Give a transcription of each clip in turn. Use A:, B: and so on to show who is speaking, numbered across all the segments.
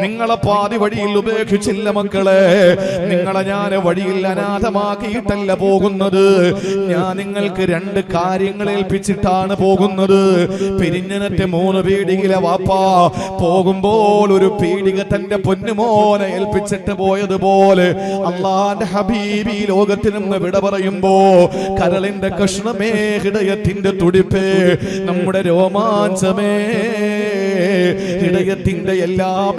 A: നിങ്ങളെ പാതി വഴിയിൽ ഉപേക്ഷിച്ചില്ല മക്കളെ. നിങ്ങളെ ഞാൻ വഴിയിൽ അനാഥമാക്കിയിട്ടല്ല പോകുന്നത്. ഞാൻ നിങ്ങൾക്ക് രണ്ട് കാര്യങ്ങൾ ഏൽപ്പിച്ചിട്ടാണ് പോകുന്നത്. പിരിഞ്ഞനത്തെ 3 പീടികയിലെ വാപ്പാ പോകുമ്പോൾ ഒരു പീടിക തന്റെ പൊന്നുമോനെ ഏൽപ്പിച്ചിട്ട് പോയതുപോലെ അള്ളാന്റെ ഹബീബി ലോകത്തിൽ നിന്ന് വിട പറയുമ്പോ കരളിന്റെ കഷ്ണമേ, ഹൃദയത്തിന്റെ തുടിപ്പേ, നമ്മുടെ രോമാഞ്ചമേ, ഹൃദയത്തിന്റെ എല്ലാം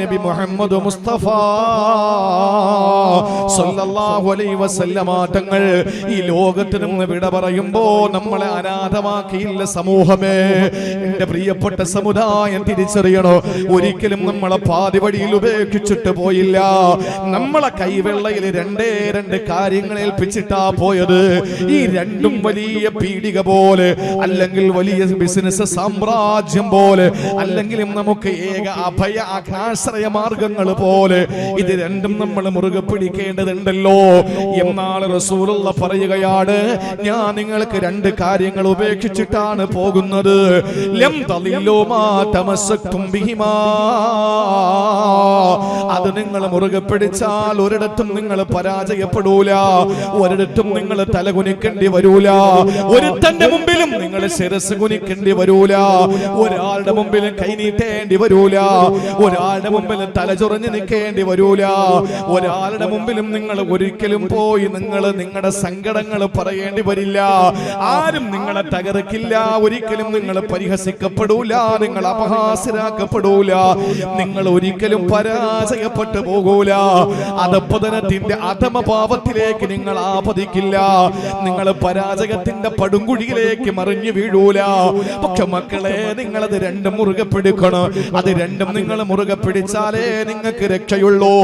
A: നബി മുഹമ്മദ് മുസ്തഫ സല്ലല്ലാഹു അലൈഹി വസല്ലമ തങ്ങൾ ഈ ലോകത്തിൽ നിന്ന് വിട പറയുമ്പോ നമ്മളെ അനാഥമാക്കിയില്ല സമൂഹമേ. എന്റെ പ്രിയപ്പെട്ട സമുദായം തിരിച്ചറിയണോ, ഒരിക്കലും നമ്മളെ പാതി വഴിയിൽ ഉപേക്ഷിച്ചിട്ട് പോയില്ല. നമ്മളെ കൈവെള്ളയിൽ രണ്ട് കാര്യങ്ങൾ ഏൽപ്പിച്ചിട്ടാ പോയത്. ഈ രണ്ടും വലിയ പീടിക പോലെ, അല്ലെങ്കിൽ വലിയ ബിസിനസ് സാമ്രാജ്യം പോലെ, അല്ലെങ്കിലും നമുക്ക് ഏക അഭയ ആശ്രയ മാർഗങ്ങൾ പോലെ ഇത് രണ്ടും നമ്മൾ മുറുകെ പിടിക്കേണ്ടതുണ്ടല്ലോ. എന്നാൾ റസൂലുള്ള പറയുകയാണ്, ഞാൻ നിങ്ങൾക്ക് രണ്ട് കാര്യങ്ങൾ ഉപേക്ഷിച്ചിട്ടാണ് പോകുന്നത്. ലം തളില്ലൂ മാ തമസ്സക്തും ബിഹിമാ. അത് നിങ്ങൾ മുറുകെ പിടിച്ചാൽ ഒരിടത്തും നിങ്ങൾ പരാജയപ്പെടൂല, ഒരിടത്തും നിങ്ങൾ തലകുനിക്കേണ്ടി വരൂല, ഒരുത്തന്റെ മുമ്പിലും നിങ്ങൾ ശിരസ് കുനിക്കേണ്ടി വരൂല, ഒരാളുടെ മുമ്പിലും കൈനീട്ടേണ്ടി വരൂല, ഒരാളുടെ മുമ്പിൽ തലചൊറഞ്ഞ് നിൽക്കേണ്ടി വരൂല, ഒരാളുടെ മുമ്പിലും നിങ്ങൾ ഒരിക്കലും പോയി നിങ്ങളുടെ സങ്കടങ്ങൾ പറയേണ്ടി വരില്ല. ആരും നിങ്ങളെ തകർക്കില്ല, ഒരിക്കലും നിങ്ങൾ പരിഹസിക്കപ്പെടൂല, നിങ്ങൾ അപഹാസ്യരാക്കപ്പെടൂല, നിങ്ങൾ ഒരിക്കലും പരാജയപ്പെട്ടു പോകൂല, അധപതനത്തിന്റെ അധമഭാവത്തിലേക്ക് നിങ്ങൾ ആപതിക്കില്ല, നിങ്ങൾ പരാജയത്തിന്റെ പടുങ്കുഴിയിലേക്ക് മറിഞ്ഞു വീഴൂല. പക്ഷെ മക്കളെ, നിങ്ങളത് രണ്ടും മുറുകെ പിടിക്കണം. അത് രണ്ടും നിങ്ങൾ മുറുകെ പിടിച്ചാലേ നിങ്ങൾക്ക് രക്ഷയുള്ളൂ.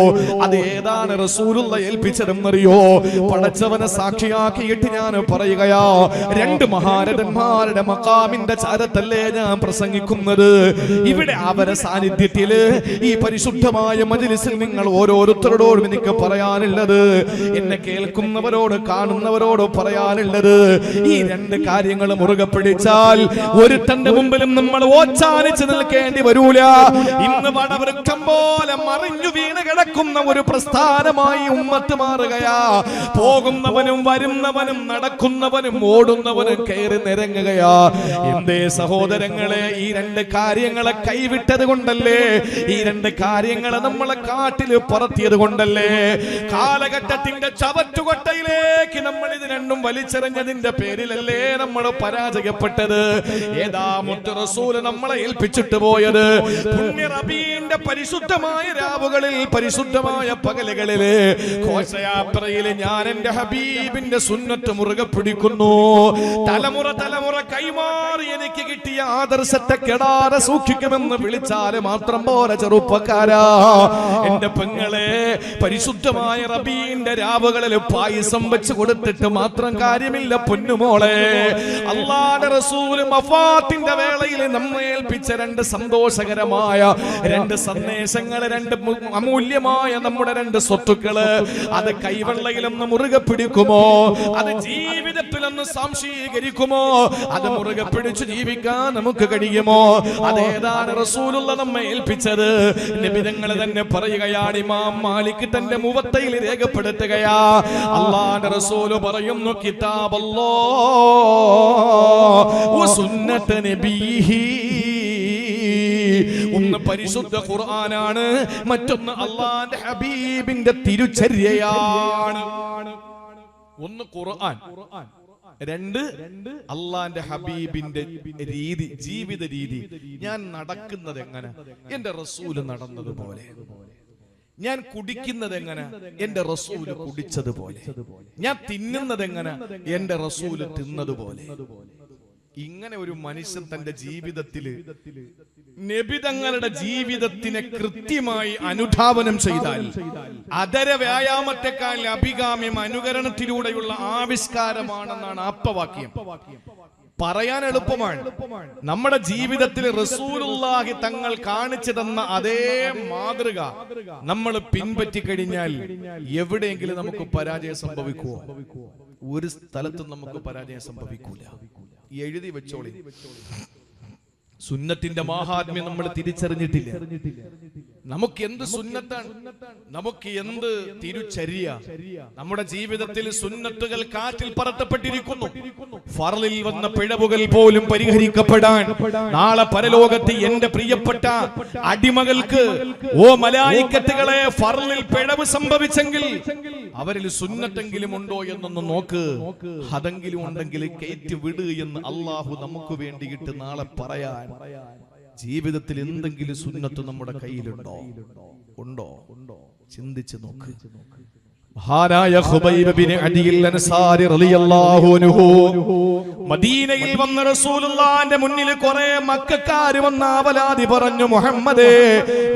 A: അത് ഏതാണ് റസൂലുള്ള ഏൽപ്പിച്ചതെന്നറിയോ? പടച്ചവനെ സാക്ഷിയാക്കിയിട്ട് ഞാൻ പറയുകയാ, രണ്ട് മഹാരഥന്മാരുടെ മഖാമിന്റെ ചാരത്തല്ലേ ഞാൻ പ്രസംഗിക്കുന്നത്. ഇവിടെ അവരെ സാന്നിധ്യത്തില് ഈ പരിശുദ്ധമായ മജ്‌ലിസിൽ നിങ്ങൾ ഓരോരുത്തരോടും എനിക്ക് പറയാനുള്ളത്, എന്നെ കേൾക്കുന്നവരോട് കാണുന്നവരോട് പറയാനുള്ളത്, ഈ രണ്ട് കാര്യങ്ങൾ മുറുകെ പിടിച്ചാൽ ഒരുത്തന്റെ മുമ്പിലും നമ്മൾ ഓച്ചാനിച്ച് നിൽക്കേണ്ടി വരൂല. ഇന്ന് വടവൃക്ഷം പോലെ മറിഞ്ഞു വീണ് കിടക്കുന്ന ഒരു പ്രസ്ഥാനമായി ഉമ്മത്ത് മാറുകയാ. പോകുന്നവനും വരുന്നവനും നടക്കുന്നവനും ഓടുന്നവനും കയറി നിരങ്ങുകയാ. എന്തേ സഹോദരങ്ങളെ, ഈ രണ്ട് കാര്യങ്ങളെ കൈവിട്ടത് കൊണ്ടല്ലേ, ഈ രണ്ട് കാര്യങ്ങളെ നമ്മളെ കാട്ടിൽ പറത്തിയത് കൊണ്ടല്ലേ, കാലഘട്ടത്തിന്റെ ചവറ്റുകൊട്ടയിലേക്ക് നമ്മൾ ഇത് രണ്ടും വലിച്ചെറിഞ്ഞതിന്റെ പേരിലല്ലേ നമ്മൾ പരാജയപ്പെട്ടത്. ഏതാ മുത്ത് റസൂൽ നമ്മളെ ഏൽപ്പിച്ചിട്ട് പോയത്? പുണ്യ റബീന്റെ പരിശുദ്ധമായ രാവുകളിൽ, പരിശുദ്ധമായ പകലുകളില്, ഘോഷയാത്രയിൽ ഞാൻ എന്റെ ഹബീബിന്റെ സുന്നത്ത് മുറുകെ പിടിക്കുന്നു. തലമുറ കൈമാറി എനിക്ക് കിട്ടിയ ആദർശത്തെ കെടാതെ സൂക്ഷിക്കുമെന്ന് വിളിച്ചാല് മാത്രം പോരെ ചെറുപ്പക്കാരാ. എന്റെ പെങ്ങളെ, പരിശുദ്ധമായ റബീന്റെ രാവുകളിൽ പായസം വെച്ച് കൊടുത്തിട്ട് മാത്രം കാര്യമില്ല പൊന്നുമോളെ. അല്ലാഹുവിന്റെ റസൂൽ വഫാത്തിന്റെ വേളയിൽ നമ്മെ ഏൽപ്പിച്ച രണ്ട് സന്തോഷകരമായ രണ്ട് സന്ദേശങ്ങൾ, രണ്ട് അമൂല്യമായ നമ്മുടെ രണ്ട് സ്വത്തുക്കള്, അത് കൈവെള്ളയിലൊന്ന് മുറുകെ പിടിക്കുമോ? അത് ജീവിതത്തിലൊന്ന് സംശീകരിക്കുമോ? അത് മുറുകെ പിടിച്ചു ജീവിക്കാൻ നമുക്ക് കഴിയുമോ? അതേതാണ് റസൂലുള്ള നമ്മെ ഏൽപ്പിച്ചത്? നബിതങ്ങൾ തന്നെ പറയുകയാണ്, ഇമാം മാലിക് തന്റെ മുവത്തയിൽ രേഖപ്പെടുത്തുകയാ, അല്ലാഹുവിന്റെ റസൂൽ പറയുന്നു, കിതാബല്ലാഹ് വ സുന്നത്ത് നബിഹി. ഒന്ന് പരിശുദ്ധ ഖുർആനാണ്, മറ്റൊന്ന് അല്ലാഹുവിന്റെ ഹബീബിന്റെ തിരുചര്യയാണ്. ഒന്ന് ഖുർആൻ, രണ്ട് അള്ളാന്റെ ഹബീബിന്റെ രീതി, ജീവിത രീതി. ഞാൻ നടക്കുന്നത് എങ്ങനെ? എന്റെ റസൂല് നടന്നതുപോലെ. ഞാൻ കുടിക്കുന്നത് എങ്ങനെ? എന്റെ റസൂല് കുടിച്ചതുപോലെ. ഞാൻ തിന്നുന്നത് എങ്ങനെ? എന്റെ റസൂല് തിന്നതുപോലെ. ഇങ്ങനെ ഒരു മനുഷ്യൻ തന്റെ ജീവിതത്തില് നബിതങ്ങളുടെ ജീവിതത്തിനെ കൃത്യമായി അനുധാവനം ചെയ്താൽ, അതര വ്യായാമത്തെക്കാൾ അഭികാമ്യം അനുകരണത്തിലൂടെയുള്ള ആവിഷ്കാരമാണെന്നാണ് ആപ്തവാക്യം. പറയാൻ എളുപ്പമാണ്. നമ്മുടെ ജീവിതത്തിൽ റസൂലുള്ളാഹി തങ്ങൾ കാണിച്ചു തന്ന അതേ മാതൃക നമ്മൾ പിൻപറ്റി കഴിഞ്ഞാൽ എവിടെയെങ്കിലും നമുക്ക് പരാജയം സംഭവിക്കുമോ? ഒരു സ്ഥലത്തും നമുക്ക് പരാജയം സംഭവിക്കൂല. എഴുതി വെച്ചോളി. സുന്നത്തിന്റെ മഹാത്മ്യം നമ്മൾ തിരിച്ചറിഞ്ഞിട്ടില്ല. നമുക്ക് എന്ത് സുന്നത്താണ്, നമുക്ക് എന്ത് തിരുചര്യ. നമ്മുടെ ജീവിതത്തിൽ സുന്നത്തുകൾ കാറ്റിൽ പറത്തപ്പെട്ടിരിക്കുന്നു. ഫർളിൽ വന്ന പിഴവുകൾ പോലും പരിഹരിക്കപ്പെടാൻ നാളെ പരലോകത്ത് എന്റെ പ്രിയപ്പെട്ട അടിമകൾക്ക്, ഓ മലായിക്കത്തുകളെ, ഫർളിൽ പിഴവ് സംഭവിച്ചെങ്കിൽ അവരിൽ സുന്നത്തെങ്കിലും ഉണ്ടോ എന്നൊന്ന് നോക്ക്. അതെങ്കിലും ഉണ്ടെങ്കിൽ കയറ്റി വിട് എന്ന് അള്ളാഹു നമുക്ക് വേണ്ടിയിട്ട് നാളെ പറയാൻ. ജീവിതത്തിൽ എന്തെങ്കിലും സുന്നത്ത് നമ്മുടെ കയ്യിലുണ്ടോ? ഉണ്ടോ? ചിന്തിച്ച് നോക്ക്. മഹാനായ ഖുബൈബ് ബിൻ അദിൽ അൻസാരി റളിയല്ലാഹു അൻഹു മദീനയിൽ വന്ന റസൂലുള്ളാഹിന്റെ മുന്നിൽ കുറെ മക്കക്കാർ വന്ന അവലാതി പറഞ്ഞു, മുഹമ്മദേ,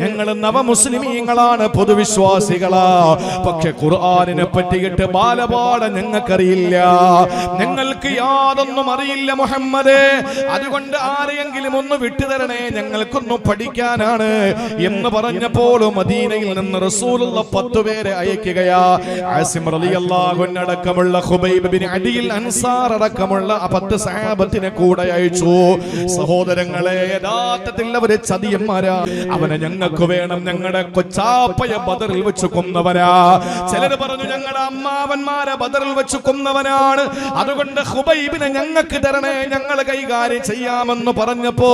A: ഞങ്ങൾ നവമുസ്ലിമീങ്ങളാണ്, പൊതുവിശ്വാസികളാ, പക്ഷെ ഖുർആനിനെ പറ്റിയിട്ട് ബാലപാഠം ഞങ്ങൾക്കറിയില്ല, ഞങ്ങൾക്ക് യാതൊന്നും അറിയില്ല മുഹമ്മദേ, അതുകൊണ്ട് ആരെയെങ്കിലും ഒന്ന് വിട്ടുതരണേ, ഞങ്ങൾക്കൊന്നും പഠിക്കാനാണ് എന്ന് പറഞ്ഞപ്പോൾ മദീനയിൽ നിന്ന് റസൂലുള്ള 10 പേരെ അയക്കുകയാ. ആസിം റളിയല്ലാഹു അൻഹു അടക്കമുള്ള ഖുബൈബ് ബിൻ അദിൽ അൻസാർ അടക്കമുള്ള 10 സഹാബത്തിനെ കൂടെ അയച്ചു. സഹോദരങ്ങളെ, യഥാർത്ഥത്തിൽ അവര് ചതിയന്മാരാ. അവനെ ഞങ്ങൾക്ക് വേണം, ഞങ്ങളുടെ കൊച്ചാപ്പയെ ബദറിൽ വെച്ച് കൊന്നവനാ. ചിലർ പറഞ്ഞു ഞങ്ങളുടെ അമ്മാവന്മാരെ ബദറിൽ വെച്ച് കൊന്നവനാണ്, അതുകൊണ്ട് ഖുബൈബിനെ ഞങ്ങൾക്ക് തരണേ, ഞങ്ങൾ കൈകാര്യം ചെയ്യാമെന്ന് പറഞ്ഞപ്പോ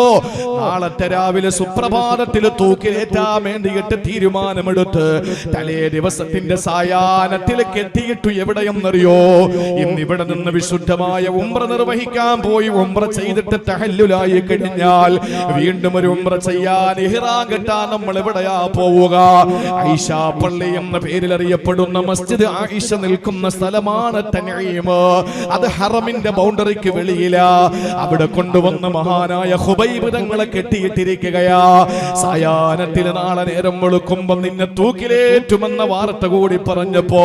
A: നാളത്തെ രാവിലെ സുപ്രഭാതത്തിൽ തൂക്കിലേറ്റാൻ വേണ്ടിയിട്ട് തീരുമാനമെടുത്ത് തലേ ദിവസത്തിന്റെ സായാഹ്നത്തിലേക്ക് എത്തിയിട്ടു. എവിടെയെന്നറിയോ? ഇന്നിവിടെ നിന്ന് വിശുദ്ധമായ ഉംറ നിർവഹിക്കാൻ പോയി ഉംറ ചെയ്തിട്ട് തഹല്ലുലായി കഴിഞ്ഞാൽ വീണ്ടും ഒരു ഉംറ ചെയ്യാൻ ഇഹ്റാം കെട്ടാൻ നമ്മൾ എവിടെയാ പോവുക? ആയിഷ പള്ളി എന്ന പേരിൽ അറിയപ്പെടുന്ന മസ്ജിദ് ആയിഷ നിൽക്കുന്ന സ്ഥലമാണ് തൻഈം. അത് ഹറമിന്റെ ബൗണ്ടറിക്ക് വെളിയിലാ. അവിടെ കൊണ്ടുവന്ന മഹാനായ ഖുബൈബ് തങ്ങളെ കെട്ടിയിട്ടിരിക്കുകയാ. സായാഹ്നത്തിൽ നാളെ നേരം വെളുക്കുമ്പോ നിന്നെ തൂക്കിലേറ്റുമെന്ന വാർത്ത കൂടി പറഞ്ഞപ്പോ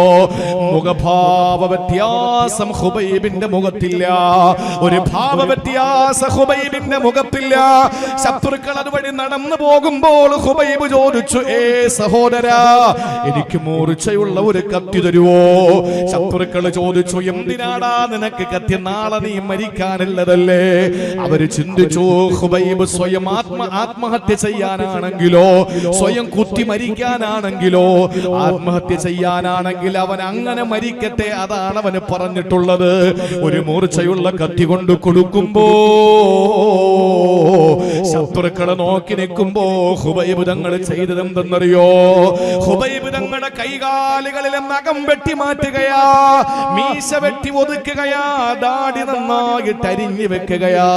A: മുഖഭാവ വ്യത്യാസം ഖുബൈബിന്റെ മുഖത്തില്ല, ഒരു ഭാവ വ്യത്യാസം ഖുബൈബിന്റെ മുഖത്തില്ല. ശത്രുക്കൾ അതുവഴി നടന്നു പോകുമ്പോൾ ഖുബൈബ് ചോദിച്ചു, ഏ സഹോദരാ, എനിക്ക് മൂർച്ചയുള്ള ഒരു കത്തി തരുവോ? ശത്രുക്കൾ ചോദിച്ചു, എന്തിനാടാ നിനക്ക് കത്തി? നാളെ നീ മരിക്കാനുള്ളതല്ലേ. അവര് ചിന്തിച്ചു, ഖുബൈബ് സ്വയം ആത്മഹത്യ ചെയ്യാനാണെങ്കിലോ, സ്വയം കുത്തി മരിക്കാനാണെങ്കിലോ, ആത്മഹത്യ ചെയ്യാനാണെങ്കിൽ അവൻ അങ്ങനെ മരിക്കട്ടെ, അതാണ് അവന് പറഞ്ഞിട്ടുള്ളത്. ഒരു മൂർച്ചയുള്ള കത്തി കൊണ്ട് കൊടുക്കുമ്പോ ശത്രുക്കളെ നോക്കി നിൽക്കുമ്പോ ഖുബൈബ് തങ്ങൾ ചെയ്തതെന്തെന്നറിയോ? ഖുബൈബ് തങ്ങളുടെ കൈകാലുകളിലെ നഖം വെട്ടി മാറ്റുകയാ, മീശ വെട്ടി ഒതുക്കുകയാ, ദാടി നന്നായിട്ട് അരിഞ്ഞു വെക്കുകയാ.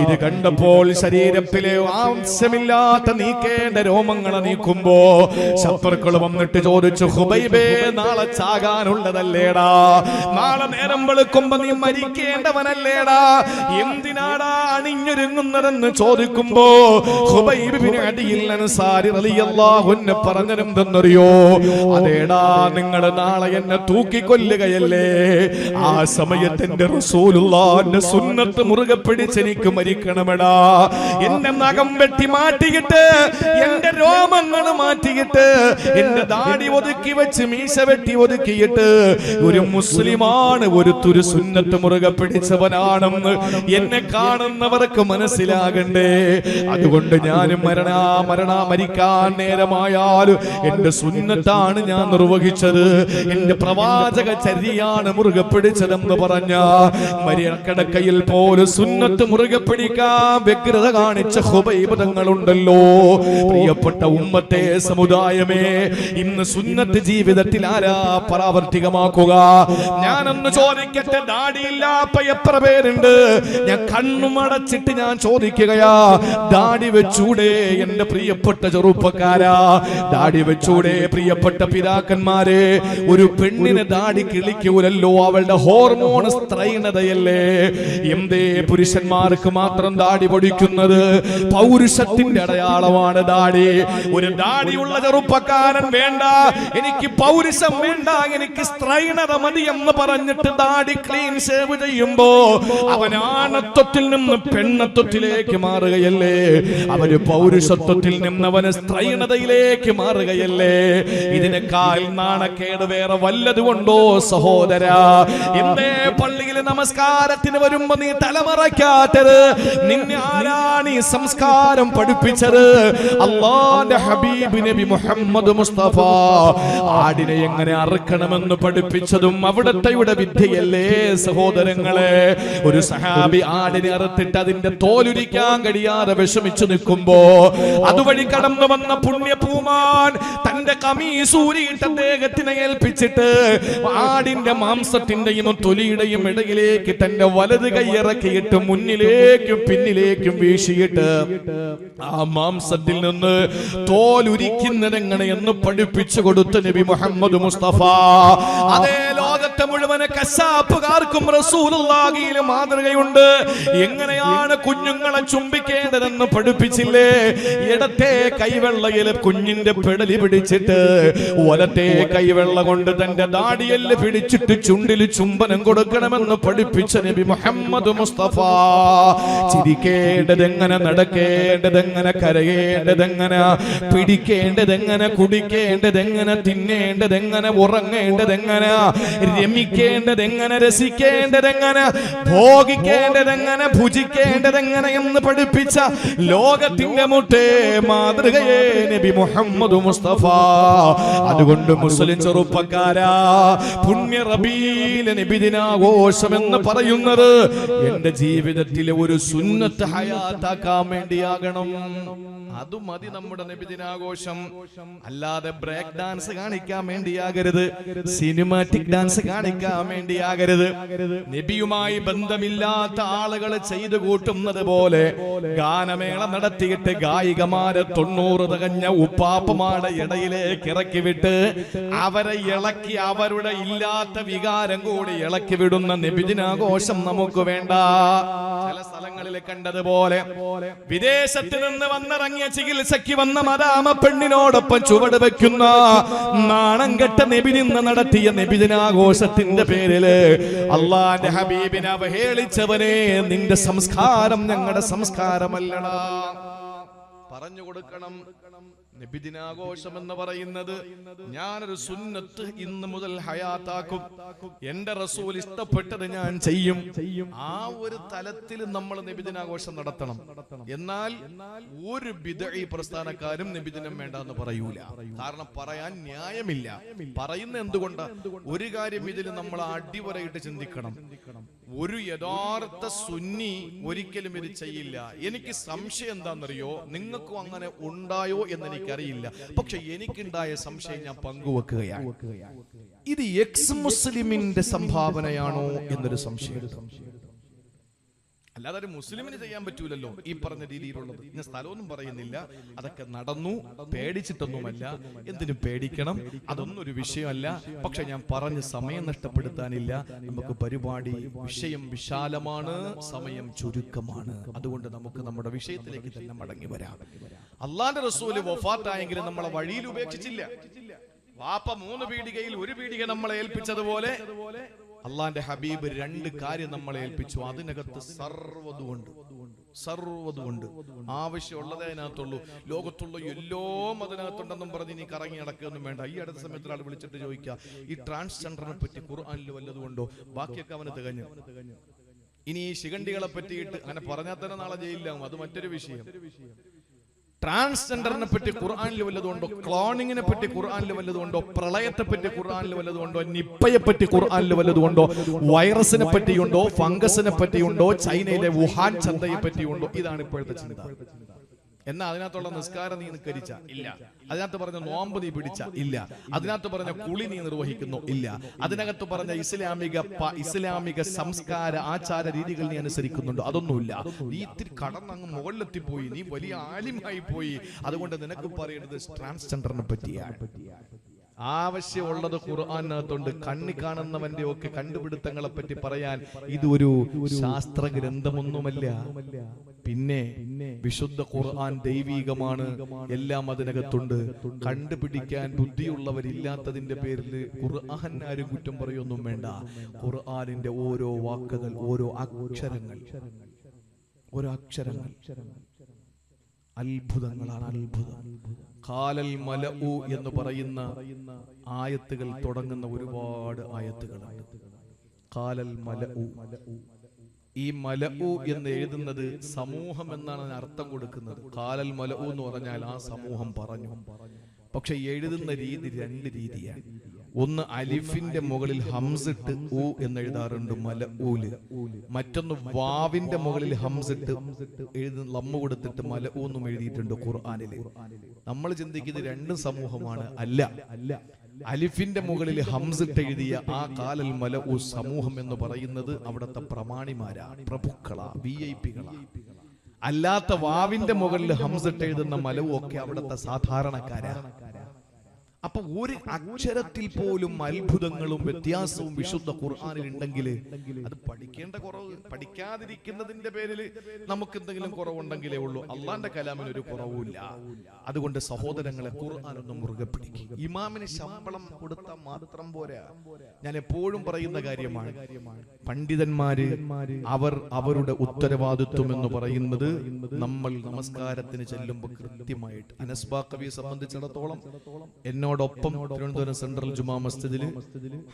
A: ഇത് കണ്ടപ്പോൾ ശരീരത്തിലെ ആവശ്യമില്ലാത്ത നീക്കേണ്ട രോമങ്ങളെ നീക്കുമ്പോ ശത്രുക്കൾ വന്നിട്ട് ചോദിച്ചു, ഖുബൈബേ, നാളെ ചാകാനുള്ളതല്ലേടാ? നാളെ നേരം വെളുക്കുമ്പോ നീ മരിക്കേണ്ടവനല്ലേടാ? എന്തിനാടാ അണിഞ്ഞൊരുങ്ങുന്നതെന്ന് ചോദിക്കുമ്പോ ഖുബൈബ് ബിൻ അദിൽ അൻസാരി റളിയല്ലാഹു അൻഹു പറഞ്ഞതെന്തെന്നറിയോ? അതേടാ, നിങ്ങൾ നാളെ എന്നെ തൂക്കിക്കൊല്ലുകയല്ലേ? ആ സമയത്ത് എന്റെ റസൂലുള്ളാഹിന്റെ സുന്നത്ത് മുറുകെ പിടിച്ച് എനിക്ക് മരിക്കണമെടാ. എന്റെ നഖം വെട്ടി മാറ്റിയിട്ട്, എന്റെ രോമങ്ങൾ മാറ്റിയിട്ട്, എന്റെ ദാടി ഒതുക്കി വെച്ച് മീശ വെട്ടി ഒതുക്കിയിട്ട് ഒരു മുസ്ലിമാണ്, ഒരു തുരു സുന്നത്ത് മുറുകെ പിടിച്ചവനാണെന്ന് എന്നെ കാണുന്നവർക്ക് മനസ്സിലാകണ്ടേ. അതുകൊണ്ട് ഞാൻ മരിക്കാൻ നേരമായാൽ എന്റെ സുന്നത്താണ് ഞാൻ നിർവഹിച്ചത്, എന്റെ പ്രവാചക ചര്യയാണ് മുറുകെ പിടിച്ചതെന്ന് പറഞ്ഞ മരിയക്കിടക്കയിൽ പോലും സുന്നത്ത് മുറുകെ പിടിക്കാൻ വ്യഗ്രത കാണിച്ച ഖുബൈബ് തങ്ങളുണ്ടല്ലോ. പ്രിയപ്പെട്ട ഉമ്മത്തെ സമുദായമേ, ഇന്ന് സുന്നത്ത് ജീവിതത്തിൽ ആരാ പ്രാവർത്തികമാക്കുക? ഞാനൊന്ന് ചോദിക്കട്ടെ, ദാടിയില്ലാത്ത എത്ര പേരുണ്ട്? ഞാൻ കണ്ണുമടച്ചിട്ട് ഞാൻ ചോദിക്കുകയാ, ദാടി വെച്ചൂടെ എന്റെ പ്രിയപ്പെട്ട ചെറുപ്പക്കാരാ? ദാടി വെച്ചൂടെ പ്രിയപ്പെട്ട പിതാക്കന്മാരെ? ഒരു പെണ്ണിനെ ദാടി കിളിക്കൂലല്ലോ, അവളുടെ ഹോർമോൺ സ്ത്രൈണതയല്ലേ. എന്തേ പുരുഷന്മാർക്ക് മാത്രം ദാടി പൊടിക്കുന്നത്? പൗരുഷത്തിന്റെ അടയാളമാണ് ദാടി. ഒരു ദാടിയുള്ള ചെറുപ്പക്കാരൻ വേണ്ട, എനിക്ക് പൗരുഷം വേണ്ട, എനിക്ക് സ്ത്രൈണത മതി എന്ന് പറഞ്ഞിട്ട് ദാടി ക്ലീൻ ഷേവ് ചെയ്യുമ്പോ അവൻ ആണത്വത്തിൽ നിന്ന് പെണ്ണത്വത്തിലേക്ക് മാറുകയല്ലേ? അവന് പൗരുഷത്വത്തിൽ നിന്ന് അവന് സ്ത്രൈണതയിലേക്ക് മാറുകയല്ലേ? ഇതിനേക്കാൾ നാണക്കേട് വേറെ വല്ലതുകൊണ്ടോ സഹോദര? എന്തേ പള്ളിയിൽ നമസ്കാരത്തിന് വരുമ്പോ നീ തലമറയ്ക്കാത്തത്? നിന്നെ ആരാണ് ഈ സംസ്കാരം പഠിപ്പിച്ചത്? അല്ലാഹുവിന്റെ ഹബീബ് നബി മുഹമ്മദ് മുസ്തഫ ആടിനെ എങ്ങനെ അറുക്കണമെന്ന് പഠിപ്പിച്ചതും അവിടുത്തെ വിദ്യയല്ലേ സഹോദരങ്ങളെ? ഒരു സഹാബി ആടിനെ അറുത്തിട്ട് അതിന്റെ തോലുരിക്കാൻ കഴിയാതെ വിഷമിച്ചു നിൽക്കുമ്പോ അതുവഴി കടന്നു വന്ന പുണ്യപൂമാൻ തന്റെ കമീസൂരിയിട്ട് അദ്ദേഹത്തിനെ ഏൽപ്പിച്ചിട്ട് ആടിന്റെ മാംസത്തിന്റെയും തൊലിയുടെയും ഇടയിലേക്ക് തന്റെ വലത് കൈയിറക്കിയിട്ട് മുന്നിലേക്കും പിന്നിലേക്കും വീശിയിട്ട് ആ മാംസത്തിൽ നിന്ന് തോലുരിക്കുന്നത് എങ്ങനെയെന്ന് പഠിപ്പിച്ചു കൊടുത്ത നബി മുഹമ്മദ് മുസ്തഫ. അതേ ലോകത്തെ മുഴുവൻ കശാപ്പുകാർക്കും റസൂലുള്ളാഹിയിൽ മാതൃകയുണ്ട്. എങ്ങനെയാണ് കുഞ്ഞുങ്ങളെ ചുംബിക്കേണ്ടതെന്ന് പഠിപ്പിച്ചില്ലേ? ഇടത്തെ കൈവെള്ളയിൽ കുഞ്ഞിന്റെ പെടലി പിടിച്ചിട്ട് വലത്തെ കൈവെള്ള കൊണ്ട് തന്റെ ദാടിയെല്ല് പിടിച്ചിട്ട് ചുണ്ടിൽ ചുംബനം കൊടുക്കണമെന്ന് പഠിപ്പിച്ച നബി മുഹമ്മദ് മുസ്തഫ. ചിരിക്കേണ്ടതെങ്ങനെ, നടക്കേണ്ടതെങ്ങനെ, കരയേണ്ടതെങ്ങനെ, പിടിക്കേണ്ടതെങ്ങനെ, കുടിക്കേണ്ടതെങ്ങനെ, തിന്നേണ്ടതെങ്ങനെ, ഉറങ്ങേണ്ടതെങ്ങനെ, രമിക്കേണ്ടതെങ്ങനെ, രസിക്കേണ്ടതെങ്ങനെ, ഭോഗിക്കേണ്ടതെങ്ങനെ, ഭുജിക്കേണ്ടതെങ്ങനെ എന്ന് പഠിപ്പിച്ച ലോകത്തിന്റെ മുട്ടേ മാതൃകയെ നബി മുഹമ്മദ് മുസ്തഫ. അതുകൊണ്ട് മുസ്ലിം ചെറുപ്പക്കാരാ, പുണ്യ റബീഉൽ നബിദിനാഘോഷം എന്ന് പറയുന്നത് എന്റെ ജീവിതത്തിലെ ഒരു സുന്നത്ത് ഹയാത്താക്കാൻ വേണ്ടിയാകണം. അത് മതി നമ്മുടെ നബിദിനാഘോഷം. അല്ലാതെ ബ്രേക്ക് ഡാൻസ് കാണിക്കാൻ വേണ്ടിയാകരുത്, സിനിമാറ്റിക് ഡാൻസ് കാണിക്കാൻ വേണ്ടിയാകരുത്. നബിയുമായി ബന്ധമില്ലാത്ത ആളുകൾ ചെയ്തു കൂട്ടുന്നത് പോലെ ഗാനമേള നടത്തിയിട്ട് ഗായികമാരെ 90 തികഞ്ഞ ഉപ്പാപ്പമാരുടെ ഇടയിലേക്ക് ഇറക്കി വിട്ട് അവരെ ഇളക്കി അവരുടെ ഇല്ലാത്ത വികാരം കൂടി ഇളക്കി വിടുന്ന നബിദിനാഘോഷം നമുക്ക് വേണ്ട. ചില സ്ഥലങ്ങളിൽ കണ്ടതുപോലെ വിദേശത്ത് നിന്ന് വന്നിറങ്ങിയ ചികിത്സയ്ക്ക് വന്ന മദാമ പെണ്ണിനോടൊപ്പം ചുവട് വെക്കുന്ന നാണം കെട്ട നബി നിന്ന് നടത്തിയ നബിദിനാഘോഷത്തിന്റെ പേരില് അള്ളാന്റെ ഹബീബിനെ അവഹേളിച്ചവനെ, നിന്റെ സംസ്കാരം ഞങ്ങളുടെ സംസ്കാരമല്ലടാ. പറഞ്ഞു കൊടുക്കണം. നബിദിനാഘോഷം എന്ന് പറയുന്നത് ഞാനൊരു സുന്നത്ത് ഇന്ന് മുതൽ ഹയാത്താക്കും. എന്റെ റസൂൽ ഇഷ്ടപ്പെട്ടത് ഞാൻ ചെയ്യും. ആ ഒരു തലത്തിൽ നമ്മൾ നബിദിനാഘോഷം നടത്തണം. എന്നാൽ ഒരു ബിദ്ഈ പ്രസ്ഥാനക്കാരും നബിദിനം വേണ്ടെന്ന് പറയൂല. കാരണം പറയാൻ ന്യായമില്ല. പറയുന്ന എന്തുകൊണ്ട്? ഒരു കാര്യം ഇതിൽ നമ്മൾ അടിവരയിട്ട് ചിന്തിക്കണം. ഒരു യഥാർത്ഥ സുന്നി ഒരിക്കലും ഇത് ചെയ്യില്ല. എനിക്ക് സംശയം എന്താണെന്നറിയോ? നിങ്ങൾക്കും അങ്ങനെ ഉണ്ടായോ എന്ന് എനിക്കറിയില്ല. പക്ഷെ എനിക്കുണ്ടായ സംശയം ഞാൻ പങ്കുവെക്കുകയാണ്. ഇത് എക്സ് മുസ്ലിമിന്റെ സംഭാവനയാണോ എന്നൊരു സംശയം. അല്ലാതെ ഒരു മുസ്ലിമിന് ചെയ്യാൻ പറ്റൂലല്ലോ ഈ പറഞ്ഞ രീതിയിലുള്ളത്. ഞാൻ സ്ഥലമൊന്നും പറയുന്നില്ല, അതൊക്കെ നടന്നു, പേടിച്ചിട്ടൊന്നുമല്ല. എന്തിനും പേടിക്കണം, അതൊന്നും ഒരു വിഷയമല്ല. പക്ഷെ ഞാൻ പറഞ്ഞ് സമയം നഷ്ടപ്പെടുത്താനില്ല. നമുക്ക് പരിപാടി വിഷയം വിശാലമാണ്, സമയം ചുരുക്കമാണ്. അതുകൊണ്ട് നമുക്ക് നമ്മുടെ വിഷയത്തിലേക്ക് തന്നെ മടങ്ങി വരാം. അള്ളാന്റെ റസൂല് വഫാത്തായെങ്കിലും നമ്മളെ വഴിയിൽ ഉപേക്ഷിച്ചില്ല. വാപ്പ 3 പീടികയിൽ 1 പീടിക നമ്മളെ ഏൽപ്പിച്ചതുപോലെ അള്ളാന്റെ ഹബീബ് 2 കാര്യം നമ്മളെ ഏൽപ്പിച്ചു. അതിനകത്ത് സർവ്വതുകൊണ്ട് ആവശ്യമുള്ളതേ അതിനകത്തുള്ളൂ. ലോകത്തുള്ള എല്ലാം അതിനകത്തുണ്ടെന്നും പറഞ്ഞ് നീ കറങ്ങി നടക്കുകയൊന്നും വേണ്ട. ഈ അടുത്ത സമയത്ത് ഒരാൾ വിളിച്ചിട്ട് ചോദിക്കുക, ഈ ട്രാൻസ്ജെൻഡറിനെ പറ്റി ഖുർആനിൽ വല്ലതുകൊണ്ടോ? ബാക്കിയൊക്കെ അവന് തികഞ്ഞു. ഇനി ഈ ശിഖണ്ഡികളെ പറ്റിയിട്ട് അങ്ങനെ പറഞ്ഞാൽ തന്നെ നാളെ ജയിലിലാവും. അത് മറ്റൊരു വിഷയം. ട്രാൻസ്ജെൻഡറിനെ പറ്റി ഖുർആനിൽ വല്ലതുകൊണ്ടോ? ക്ലോണിങ്ങിനെ പറ്റി ഖുർആനിൽ വല്ലതുകൊണ്ടോ? പ്രളയത്തെ പറ്റി ഖുർആനിൽ വല്ലതുകൊണ്ടോ? നിപ്പയെ പറ്റി ഖുർആനിൽ വല്ലതുകൊണ്ടോ? വൈറസിനെ പറ്റിയുണ്ടോ? ഫംഗസിനെ പറ്റിയുണ്ടോ? ചൈനയിലെ വുഹാൻ ചന്തയെ പറ്റിയുണ്ടോ? ഇതാണ് ഇപ്പോഴത്തെ ചിന്ത. എന്നാ അതിനകത്തുള്ള നിസ്കാരം നീ നിസ്കരിച്ച ഇല്ല. അതിനകത്ത് പറഞ്ഞ നോമ്പ് നീ പിടിച്ച ഇല്ല. അതിനകത്ത് പറഞ്ഞ കുളി നീ നിർവഹിക്കുന്നു ഇല്ല. അതിനകത്ത് പറഞ്ഞ ഇസ്ലാമിക സംസ്കാര ആചാര രീതികൾ നീ അനുസരിക്കുന്നുണ്ടോ? അതൊന്നുമില്ല. നീ ഇത്തിരി കടന്നങ്ങ് മുകളിലെത്തിപ്പോയി, നീ വലിയ ആലിമായി പോയി. അതുകൊണ്ട് നിനക്ക് പറയുന്നത് ട്രാൻസ്ജെൻഡറിനെ പറ്റിയാണ്. ആവശ്യമുള്ളത് ഖുർആനകത്തുണ്ട്. കണ്ണി കാണുന്നവന്റെ ഒക്കെ കണ്ടുപിടുത്തങ്ങളെ പറ്റി പറയാൻ ഇതൊരു ശാസ്ത്ര ഗ്രന്ഥമൊന്നുമല്ല. പിന്നെ വിശുദ്ധ ഖുർആൻ ദൈവീകമാണ്, എല്ലാം അതിനകത്തുണ്ട്. കണ്ടുപിടിക്കാൻ ബുദ്ധിയുള്ളവരില്ലാത്തതിന്റെ പേരിൽ ഖുർആൻ ആരും കുറ്റം പറയൊന്നും വേണ്ട. ഖുർആനിന്റെ ഓരോ വാക്കുകൾ, ഓരോ അക്ഷരങ്ങൾ അത്ഭുതങ്ങളാണ്, അത്ഭുതം. ഖാലൽ മലഉ എന്ന് പറയുന്ന ആയത്തുകൾ തുടങ്ങുന്ന ഒരുപാട് ആയത്തുകളുണ്ട്. ഖാലൽ മലഉ, ഈ മലഉ എന്ന് എഴുതുന്നത് സമൂഹം എന്നാണ് അർത്ഥം കൊടുക്കുന്നത്. ഖാലൽ മലഉ എന്ന് പറഞ്ഞാൽ ആ സമൂഹം പറഞ്ഞു. പക്ഷെ എഴുതുന്ന രീതി രണ്ട് രീതിയാണ്. ഒന്ന് അലിഫിന്റെ മുകളിൽ ഹംസിട്ട് ഉ എന്ന് എഴുതാറുണ്ട്, മലഊല്. മറ്റൊന്ന് വാവിന്റെ മുകളിൽ ഹംസിട്ട് ലമ്മ കൊടുത്തിട്ട് മലഊ എന്നും എഴുതിയിട്ടുണ്ട് ഖുർആനില്. നമ്മൾ ചിന്തിക്കുന്നത് രണ്ടും സമൂഹമാണ്. അല്ല, അലിഫിന്റെ മുകളിൽ ഹംസിട്ട് എഴുതിയ ആ ഖാലൽ മലഊ സമൂഹം എന്ന് പറയുന്നത് അവിടുത്തെ പ്രമാണിമാരാ, പ്രഭുക്കളാ, VIP-കളാ. അല്ലാത്ത വാവിന്റെ മുകളിൽ ഹംസിട്ട് എഴുതുന്ന മലഊ ഒക്കെ അവിടുത്തെ സാധാരണക്കാരാ. അപ്പൊ ഒരു അക്ഷരത്തിൽ പോലും അത്ഭുതങ്ങളും വ്യത്യാസവും വിശുദ്ധ ഖുർആനിൽ ഉണ്ടെങ്കിൽ അത് പഠിക്കേണ്ട കുറവ്, പഠിക്കാതിരിക്കുന്നതിന്റെ പേരിൽ നമുക്ക് എന്തെങ്കിലും കുറവുണ്ടെങ്കിലേ ഉള്ളൂ. അള്ളാന്റെ കലാമിന് ഒരു കുറവുമില്ല. അതുകൊണ്ട് സഹോദരങ്ങളെ, ഖുർആൻ ഒന്ന് മുറുകെ പിടിക്കും. ഇമാമിന് ശമ്പളം കൊടുത്താൽ മാത്രം പോരാ. ഞാൻ എപ്പോഴും പറയുന്ന കാര്യമാണ്, പണ്ഡിതന്മാര് അവരുടെ ഉത്തരവാദിത്വം എന്ന് പറയുന്നത് നമ്മൾ നമസ്കാരത്തിന് ചെല്ലുമ്പോൾ കൃത്യമായിട്ട്, അനസ്ബാ കവിയെ സംബന്ധിച്ചിടത്തോളം എന്നോടൊപ്പം തിരുവനന്തപുരം സെൻട്രൽ ജുമാ മസ്ജിദിൽ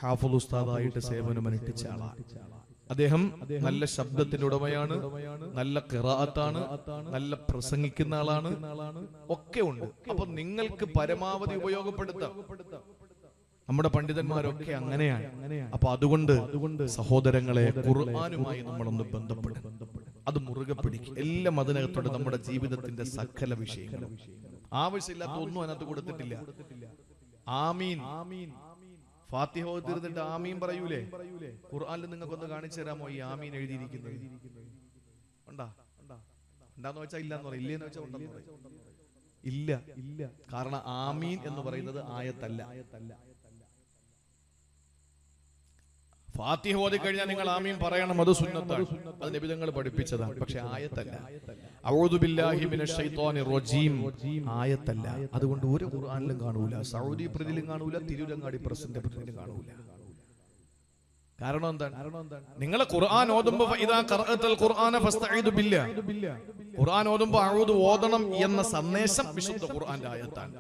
A: ഹാഫിദ് ഉസ്താദായിട്ട് സേവനമനുഷ്ഠിച്ച ആളാണ്. അദ്ദേഹം നല്ല ശബ്ദത്തിന്റെ ഉടമയാണ്, നല്ല ഖിറാഅത്താണ്, നല്ല പ്രസംഗിക്കുന്ന ആളാണ്, ഒക്കെ ഉണ്ട്. അപ്പൊ നിങ്ങൾക്ക് പരമാവധി ഉപയോഗപ്പെടുത്താം. നമ്മുടെ പണ്ഡിതന്മാരൊക്കെ അങ്ങനെയാണ്. അപ്പൊ അതുകൊണ്ട് സഹോദരങ്ങളെ, ഖുർആനുമായി നമ്മളൊന്ന് ബന്ധപ്പെടും, അത് മുറുകെ പിടിക്കും. എല്ലാം അതിനകത്തോടെ നമ്മുടെ ജീവിതത്തിന്റെ സകല വിഷയങ്ങളും. ആവശ്യമില്ലാത്ത ഒന്നും അതിനകത്ത് കൊടുത്തിട്ടില്ല. ആമീൻ, ഫാത്തിഹ തീർന്നിട്ട് ആമീൻ പറയൂലേ? ഖുർആനിൽ നിങ്ങൾക്കൊന്ന് കാണിച്ചു തരാമോ ഈ ആമീൻ എഴുതിയിരിക്കുന്നത്? ഉണ്ടാന്ന് വെച്ചാൽ ഇല്ലാന്ന് പറയും, ഇല്ലേന്ന് വെച്ചാൽ ഉണ്ടെന്ന് പറയും. ഇല്ല, കാരണം ആമീൻ എന്ന് പറയുന്നത് ആയത്തല്ല. ഫാത്തിഹ ഓതി കഴിഞ്ഞാൽ നിങ്ങൾ ആമീൻ പറയണം, അത് സുന്നത്താണ്, അത് നബി തങ്ങൾ പഠിപ്പിച്ചതാണ്. പക്ഷെ ആയത്തല്ല. അഊദു ബില്ലാഹി മിനശ് ശൈത്വാനിർ റജീം ആയത്തല്ല. അതുകൊണ്ട് ഒരു ഖുർആനിലും കാണൂല, സൗദി പ്രതിയിലും കാണൂല, തിരുരങ്ങാടി പ്രസിന്റെ പ്രതിയിലും കാണൂല. കാരണം എന്താണ്? നിങ്ങൾ ഖുർആൻ ഓതുമ്പോൾ ഫഇദാ ഖറഅതൽ ഖുർആന ഫസ്തഈദു ബില്ലാഹ്, ഖുർആൻ ഓതുമ്പോൾ അഊദു ഓതണം എന്ന സന്ദേശം വിശുദ്ധ ഖുർആന്റെ ആയത്താണ്.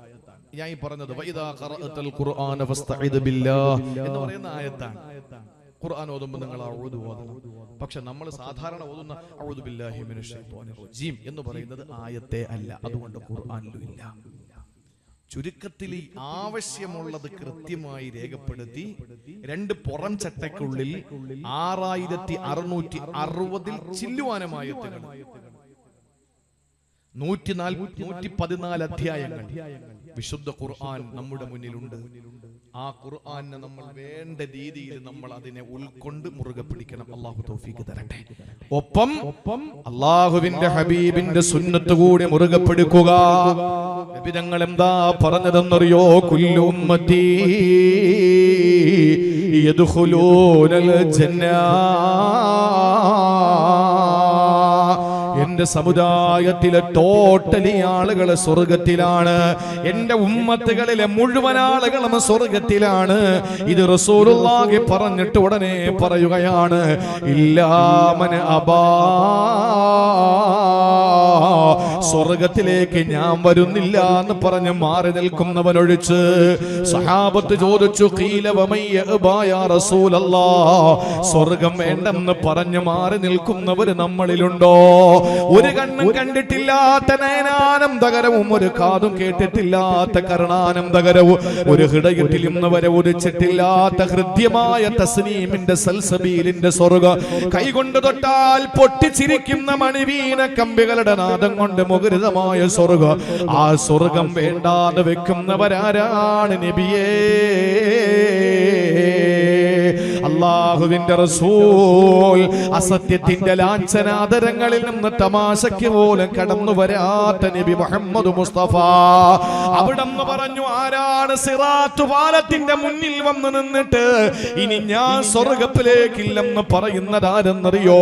A: ഞാൻ ഈ പറഞ്ഞത് ഫഇദാ ഖറഅതൽ ഖുർആന ഫസ്തഈദു ബില്ലാഹ് എന്ന് പറയുന്ന ആയത്താണ്. ഖുർആൻ ഓതുമ്പോൾ നിങ്ങൾ അഊദു ഓതണം. പക്ഷെ നമ്മൾ സാധാരണ ഓതുന്ന അഊദു ബില്ലാഹി മിനശ് ശൈത്വാനിർ റജീം എന്ന് പറയുന്നത് ആയത്തെ അല്ല. അതുകൊണ്ട് ഖുർആനിലും ഇല്ല. ചുരുക്കത്തിൽ ഈ ആവശ്യമുള്ളത് കൃത്യമായി രേഖപ്പെടുത്തി രണ്ട് പുറം ചട്ടയ്ക്കുള്ളിൽ 6660 ചില്ലുവാനമായത്തുകൾ, 114 അധ്യായങ്ങൾ വിശുദ്ധ ഖുർആൻ നമ്മുടെ മുന്നിലുണ്ട്. ആ ഖുർആനെ നമ്മൾ വേണ്ട രീതിയിൽ നമ്മൾ അതിനെ ഉൾക്കൊണ്ട് മുറുകെ പിടിക്കണം. അല്ലാഹു തൗഫീഖ് തരട്ടെ. ഒപ്പം അല്ലാഹുവിന്റെ ഹബീബിന്റെ സുന്നത്ത് കൂടി മുറുകെ പിടിക്കുക. നബി തങ്ങൾ എന്താ പറഞ്ഞതെന്നറിയോ? കുല്ലു ഉമ്മത്തി യദ്ഖുലൂനൽ ജന്ന, എന്റെ സമുദായത്തിലെ ടോട്ടലി ആളുകൾ സ്വർഗത്തിലാണ്. എന്റെ ഉമ്മത്തുകളിലെ മുഴുവൻ ആളുകളും സ്വർഗത്തിലാണ്. ഇത് റസൂലുള്ളാഹി പറഞ്ഞിട്ട് ഉടനെ പറയുകയാണ്, ഇല്ലാ മൻ അബാ, സ്വർഗത്തിലേക്ക് ഞാൻ വരുന്നില്ല എന്ന് പറഞ്ഞ് മാറി നിൽക്കുന്നവനൊഴിച്ച്. സഹാബത്ത് ചോദിച്ചു, ഖീല വമയ്യ അബാ യാ റസൂലല്ലാഹ്, സ്വർഗം വേണ്ടെന്ന് പറഞ്ഞ് മാറി നിൽക്കുന്നവർ നമ്മളിലുണ്ടോ? ഒരു കണ്ണും കണ്ടിട്ടില്ലാത്ത നയനാനന്ദകരവും ഒരു കാതും കേട്ടിട്ടില്ലാത്ത കർണാനന്ദകരവും ഒരു ഹൃദയത്തിൽ ഇന്ന് വരെ ഉദിച്ചിട്ടില്ലാത്ത ഹൃദ്യമായ തസ്നീമിന്റെ സൽസബീലിന്റെ സ്വർഗം, കൈകൊണ്ട് തൊട്ടാൽ പൊട്ടിച്ചിരിക്കുന്ന മണിവീന കമ്പികളുടെ നാദം കൊണ്ട് മുഖരിതമായ സ്വർഗം, ആ സ്വർഗം വേണ്ടാതെ വെക്കുന്നവരാരാണ് നബിയേ? അല്ലാഹുവിന്റെ റസൂൽ അസത്യത്തിന്റെ ലാഞ്ചനാദരങ്ങളിൽ നിന്ന് തമാശയ്ക്ക് പോലും കടന്നു വരാത്ത നബി മുഹമ്മദ് മുസ്തഫ അവിടെന്ന് പറഞ്ഞു, ആരാണ് സിറാത്ത് പാലത്തിന്റെ മുന്നിൽ വന്ന് നിന്നിട്ട് ഇനി ഞാൻ സ്വർഗത്തിലേക്കില്ലെന്ന് പറയുന്നത് ആരെന്നറിയോ?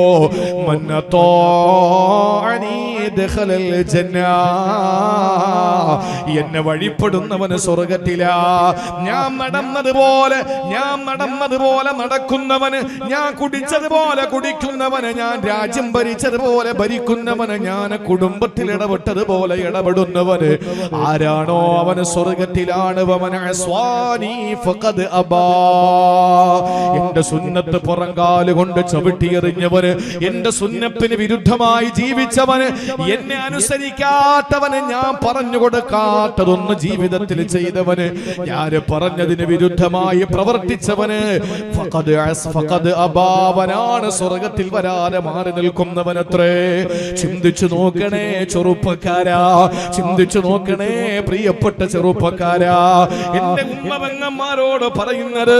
A: എന്നെ വഴിപ്പെടുന്നവന് സ്വർഗത്തിലാ. ഞാൻ നടന്നതുപോലെ നടക്കുന്നവന്, ഞാൻ കുടിച്ചതുപോലെ കുടിക്കുന്നവന്, ഞാൻ രാജ്യം ഭരിച്ചതുപോലെ ഭരിക്കുന്നവന്, ഞാൻ കുടുംബത്തിൽ ഇടപെട്ടതുപോലെ ഇടപെടുന്നവന് ആരാണോ അവന് സ്വർഗത്തിലാണ്. എന്റെ സുന്നത്ത് പുറങ്കാല് കൊണ്ട് ചവിട്ടിയെറിഞ്ഞവന്, എന്റെ സുന്നത്തിന് വിരുദ്ധമായി ജീവിച്ചവന്, എന്നെ അനുസരിക്കാത്തവന്, ഞാൻ പറഞ്ഞു കൊടുക്കാത്തതൊന്ന് ജീവിതത്തിൽ ചെയ്തവന്, ഞാൻ പറഞ്ഞതിന് വിരുദ്ധമായി പ്രവർത്തിച്ചവന് അവനാണ് സ്വർഗത്തിൽ വരാതെ മാറി നിൽക്കുന്നവനത്രേ. ചിന്തിച്ചു നോക്കണേ ചെറുപ്പക്കാരാ, ചിന്തിച്ചു നോക്കണേ പ്രിയപ്പെട്ട ചെറുപ്പക്കാരാ. എന്റെ ഉമ്മപെങ്ങന്മാരോട് പറയുന്നത്,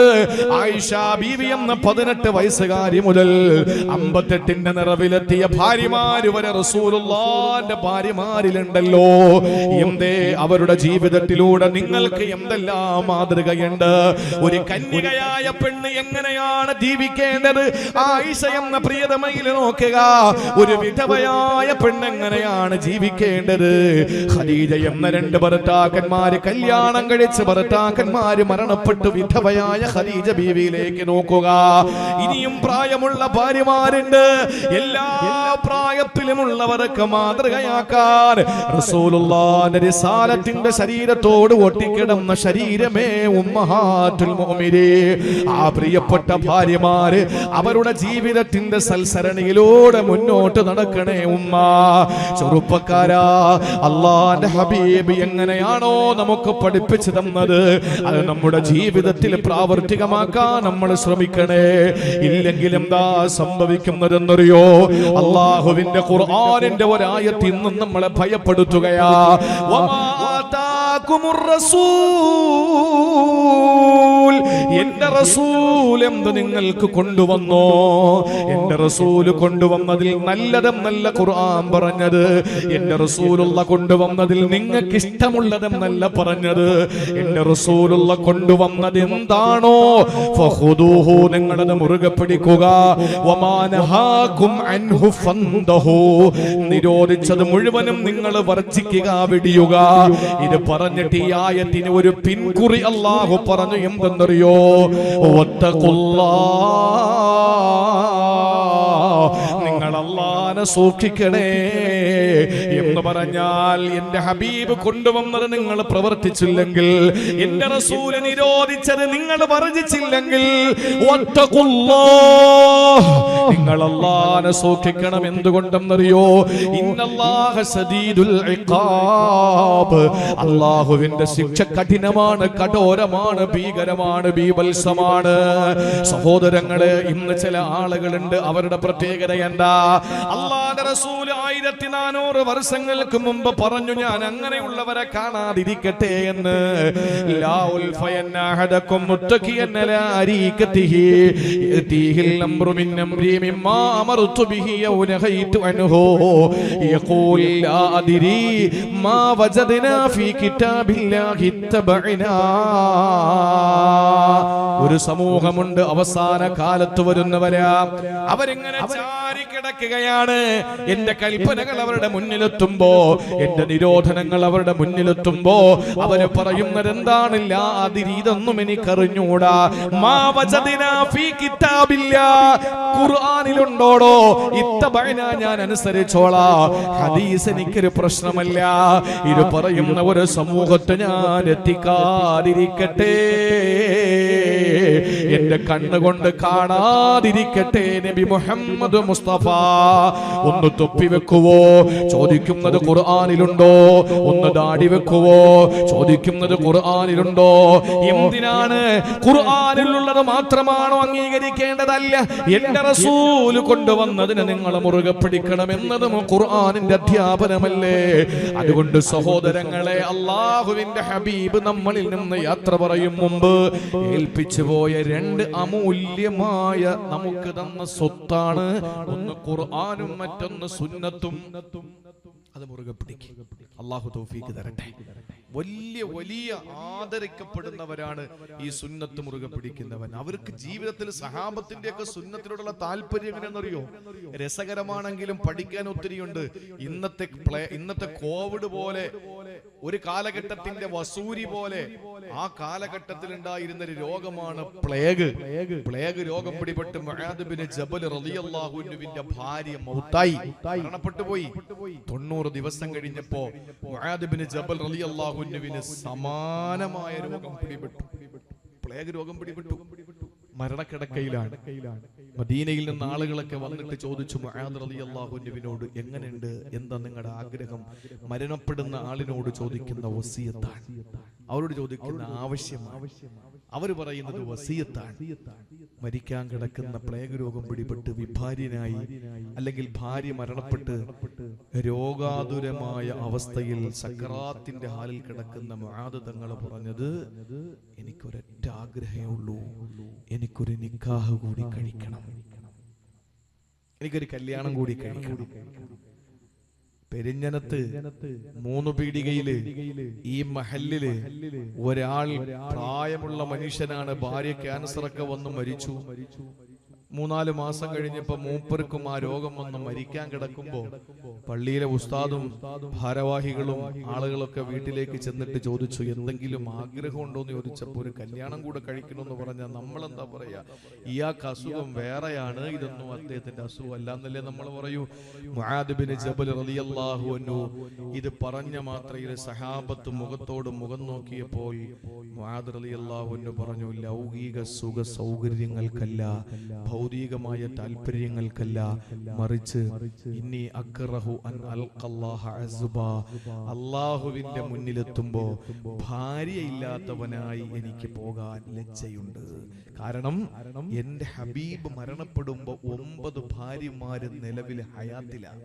A: ആയിഷ ബീവി എന്ന 18 വയസ്സുകാരി മുതൽ 58ന്റെ നിറവിലെത്തിയ ഭാര്യമാര് വരെ റസൂലുള്ളാഹിന്റെ ഭാര്യമാരിലുണ്ടല്ലോ. എന്തേ അവരുടെ ജീവിതത്തിലൂടെ നിങ്ങൾക്ക് എന്തെല്ലാം മാതൃകയുണ്ട്. ഒരു കന്യകയായ പെണ്ണ് എങ്ങനെയാണ് ജീവിക്കേണ്ടത്? ആയിഷ എന്ന പ്രിയതമയിൽ നോക്കുക. ഒരു വിധവയായ പെണ്ണ് എങ്ങനെയാണ് ജീവിക്കേണ്ടത്? ഖദീജ എന്ന 2 ഭർത്താക്കന്മാര് കല്യാണം കഴിച്ച് ഭർത്താക്കന്മാര് മരണപ്പെട്ടു വിധവയായ ഖദീജ ബീവിയിലേക്ക് നോക്കുക. ഇനിയും പ്രായമുള്ള ഭാര്യമാരുണ്ട്. എല്ലാ പ്രായത്തിലുമുള്ളവർക്ക് മാതൃകയാക്കാൻ റസൂലുള്ളാഹിന്റെ റിസാലത്തിന്റെ ശരീരത്തോട് ഒട്ടിക്കിടന്ന ശരീരമേ ഉമ്മഹാത്തുൽ മുഅ്മിനീൻ. ആ പ്രിയപ്പെട്ട ഭാര്യമാര് അവരുടെ ജീവിതത്തിന്റെ സൽസരണിയിലൂടെ മുന്നോട്ട് നടക്കണേ ഉമ്മ. ചെറുപ്പക്കാരാ, അല്ലാഹുവിന്റെ ഹബീബ് എങ്ങനെയാണോ നമുക്ക് പഠിപ്പിച്ചു തന്നത് അത് നമ്മുടെ ജീവിതത്തിൽ പ്രാവർത്തികമാക്കാൻ നമ്മൾ ശ്രമിക്കണേ. ഇല്ലെങ്കിൽ എന്താ സംഭവിക്കുന്നതെന്നറിയോ? അല്ലാഹുവിന്റെ ഖുർആനിന്റെ ഒരായത്ത് ഇന്നും നമ്മളെ ഭയപ്പെടുത്തുകയാ. എന്റെ റസൂൽ എന്ത് നിങ്ങൾക്ക് കൊണ്ടുവന്നോ? എന്റെ റസൂൽ കൊണ്ടുവന്നതിൽ നല്ലതെന്നല്ല ഖുർആൻ പറഞ്ഞത്. എന്റെ റസൂലുള്ള കൊണ്ടുവന്നതിൽ നിങ്ങൾക്ക് ഇഷ്ടമുള്ളതെന്നല്ല പറഞ്ഞത്. എന്റെ റസൂലുള്ള കൊണ്ടുവന്നത് എന്താണോ ഫഖുദൂഹു, നിങ്ങളത് മുറുകെ പിടിക്കുക. വമാ നഹാകും അൻഹു ഫന്തഹു, നിരോധിച്ചത് മുഴുവനും നിങ്ങൾ വർജിക്കുക, വിടിയുക. ഇത് പറഞ്ഞിട്ട് ഈ ആയത്തിന് ഒരു പിൻകുറി അല്ലാഹു പറഞ്ഞു. എന്തെന്നറിയോ? നിങ്ങൾ അല്ലാഹുവിനെ സൂക്ഷിക്കണേ എന്ന് പറഞ്ഞാൽ, എന്റെ ഹബീബ് കൊണ്ടുവന്നത് നിങ്ങൾ പ്രവർത്തിച്ചില്ലെങ്കിൽ, എന്റെ റസൂല് നിരോധിച്ചത് നിങ്ങൾ വർജിച്ചില്ലെങ്കിൽ, നിങ്ങൾ അല്ലാഹുവിനെ സൂക്ഷിക്കണം. എന്തുകൊണ്ടെന്നറിയോ? ഇന്നല്ലാഹ ശദീദുൽ ഇഖാബ്, അല്ലാഹുവിന്റെ ശിക്ഷ കഠിനമാണ്, കഠോരമാണ്, ഭീകരമാണ്, ബീഭത്സമാണ്. സഹോദരങ്ങളെ, ഇന്ന് ചില ആളുകളുണ്ട്, അവരുടെ പ്രത്യേകത എന്താ? അല്ലാഹുവിന്റെ റസൂൽ 1400 വർഷങ്ങൾക്ക് മുമ്പ് പറഞ്ഞു, ഞാൻ അങ്ങനെയുള്ളവരെ കാണാതിരിക്കട്ടെ എന്ന്. ലാ ഉൽഫയന്ന അഹദകും മുത്തഖിയൻ അലാ അരീകതിഹി യതീഹിൽ അംറു മിൻ അംരി മിമ്മാ അമർതു ബിഹി ഔ നഹൈതു അൻഹു യഖൂൽ ലാ അദ്രി മാ വജദ്നാ ഫീ കിതാബില്ലാഹി തബഅനാ. ഒരു സമൂഹമുണ്ട് അവസാന കാലത്ത് വരുന്നവരാ. അവരിങ്ങനെ ചാരിക്കിടക്കുകയാണ്. എന്റെ കൽപ്പനകൾ അവരുടെ മുന്നിലെത്തുമ്പോ, എന്റെ നിരോധനങ്ങൾ അവരുടെ മുന്നിലെത്തുമ്പോ അവര് പറയുന്നത് എന്താണ്? ഇതൊന്നും എനിക്കറിഞ്ഞൂടാ. മാ വജദ്നാ ഫീ കിതാബില്ലാ, ഖുർആനിലുണ്ടോടോ? ഇത്തബഅനാ, ഞാൻ അനുസരിച്ചോളാ. ഹദീസ് എനിക്കൊരു പ്രശ്നമല്ല. ഇത് പറയുന്ന ഒരു സമൂഹത്തെ ഞാൻ എത്തിക്കാതിരിക്കട്ടെ, എന്റെ കണ്ണുകൊണ്ട് കാണാതിരിക്കട്ടെ. നബി മുഹമ്മദ് മുസ്തഫ ഒന്ന് തൊപ്പി വെക്കുവോ? ചോദിക്കുന്നത് ഖുർആനിലുണ്ടോ? ഒന്ന് ദാടി വെക്കുവോ? ചോദിക്കുന്നത് ഖുർആനിലുണ്ടോ? എന്തിനാണ്? ഖുർആനിലുള്ളത് മാത്രമാണോ അംഗീകരിക്കേണ്ടതല്ല, എന്റെ റസൂൽ കൊണ്ടുവന്നതിനെ നിങ്ങൾ മുറുകെ പിടിക്കണം എന്നതും ഖുർആനിന്റെ അധ്യാപനമല്ലേ? അതുകൊണ്ട് സഹോദരങ്ങളെ, അല്ലാഹുവിന്റെ ഹബീബ് നമ്മളിൽ നിന്ന് യാത്ര പറയും മുമ്പ് ഏൽപ്പിച്ചു പോയ രണ്ട് അമൂല്യമായ നമുക്ക് തന്ന സ്വത്താണ്. ഒന്ന് ഖുർആനും മറ്റൊന്ന് സുന്നത്തും. അത് മുറുകെ പിടിക്കുക. അല്ലാഹു തൗഫീഖ് തരട്ടെ. വലിയ വലിയ ആദരിക്കപ്പെടുന്നവരാണ് ഈ സുന്നത്ത് മുറുകെ പിടിക്കുന്നവൻ. അവർക്ക് ജീവിതത്തിൽ സഹാബത്തിന്റെ ഒക്കെ സുന്നത്തിനോടുള്ള താല്പര്യം എങ്ങനെയെന്നറിയോ? രസകരമാണെങ്കിലും പഠിക്കാൻ ഒത്തിരിയുണ്ട്. ഇന്നത്തെ കോവിഡ് പോലെ, ഒരു കാലഘട്ടത്തിന്റെ വസൂരി പോലെ ആ കാലഘട്ടത്തിൽ ഉണ്ടായിരുന്ന ഒരു രോഗമാണ് പ്ലേഗ്. പ്ലേഗ് രോഗം പിടിപെട്ട് മുആദ് ബിൻ ജബൽ റളിയല്ലാഹു അൻഹുവിന്റെ ഭാര്യ മൗത്തായി, മരണപ്പെട്ടു പോയി. 90 ദിവസം കഴിഞ്ഞപ്പോ മുആദ് ബിൻ ജബൽ റളിയല്ലാഹു അൻഹുവിന് സമാനമായ രോഗം പിടിപെട്ടു. പ്ലേഗ് രോഗം പിടിപെട്ടു. മരണക്കിടക്കയിലാണ്. മദീനയിൽ നിന്ന് ആളുകളൊക്കെ വന്നിട്ട് ചോദിച്ചു മുആദ് റളിയല്ലാഹു അൻഹുവിനോട്, എങ്ങനെയുണ്ട്, എന്താ നിങ്ങളുടെ ആഗ്രഹം? മരണപ്പെടുന്ന ആളിനോട് ചോദിക്കുന്ന വസിയത്താണ്, അവരോട് ചോദിക്കുന്ന ആവശ്യമാണ്. അവർ പറയുന്നത് വസിയത്താണ്. മരിക്കാൻ കിടക്കുന്ന പ്ലേഗ് രോഗം പിടിപെട്ട് വിഭാര്യനായി, അല്ലെങ്കിൽ ഭാര്യ മരണപ്പെട്ട് രോഗാതുരമായ അവസ്ഥയിൽ സക്കറാത്തിന്റെ ഹാലിൽ കിടക്കുന്ന മുആദ് തങ്ങൾ പറഞ്ഞത്, എനിക്കൊരൊറ്റ ആഗ്രഹമേ ഉള്ളൂ, എനിക്കൊരു നിക്കാഹ് കൂടി കഴിക്കണം, എനിക്കൊരു കല്യാണം കൂടി കഴിക്കണം. പെരിഞ്ഞനത്ത് 3 പീടികയില് ഈ മഹല്ലില് ഒരാൾ പ്രായമുള്ള മനുഷ്യനാണ്. ഭാര്യ ക്യാൻസറൊക്കെ വന്ന് മരിച്ചു. 3-4 മാസം കഴിഞ്ഞപ്പോ മൂപ്പർക്കും ആ രോഗം വന്ന് മരിക്കാൻ കിടക്കുമ്പോ പള്ളിയിലെ ഉസ്താദും ഭാരവാഹികളും ആളുകളൊക്കെ വീട്ടിലേക്ക് ചെന്നിട്ട് ചോദിച്ചു, എന്തെങ്കിലും ആഗ്രഹം ഉണ്ടോ എന്ന് ചോദിച്ചപ്പോ ഒരു കല്യാണം കൂടെ കഴിക്കണമെന്ന് പറഞ്ഞാൽ നമ്മളെന്താ പറയാ? ഇയാൾക്ക് അസുഖം വേറെയാണ്, ഇതൊന്നും അദ്ദേഹത്തിന്റെ അസുഖം അല്ല എന്നല്ലേ നമ്മൾ പറയൂ. മുആദ് ബിൻ ജബൽ റളിയല്ലാഹു അൻഹു ഇത് പറഞ്ഞ മാത്രയിൽ സഹാബത്ത് മുഖത്തോട് മുഖം നോക്കിയപ്പോൾ മുആദ് റളിയല്ലാഹു അൻഹു പറഞ്ഞു, ലൗകിക സുഖ സൗകര്യങ്ങൾക്കല്ല, ഭൗതികമായ താല്പര്യങ്ങൾക്കല്ല, മറിച്ച് ഇന്നി അക്റഹു അൻ അൽഖല്ലാഹ അസ്ബാ, അല്ലാഹുവിന്റെ മുന്നിലെത്തുമ്പോ ഭാര്യയില്ലാത്തവനായി എനിക്ക് പോകാൻ ലജ്ജയുണ്ട്. കാരണം എന്റെ ഹബീബ് മരണപ്പെടുമ്പോ 9 ഭാര്യമാര് നിലവിൽ ഹയാത്തിലാണ്.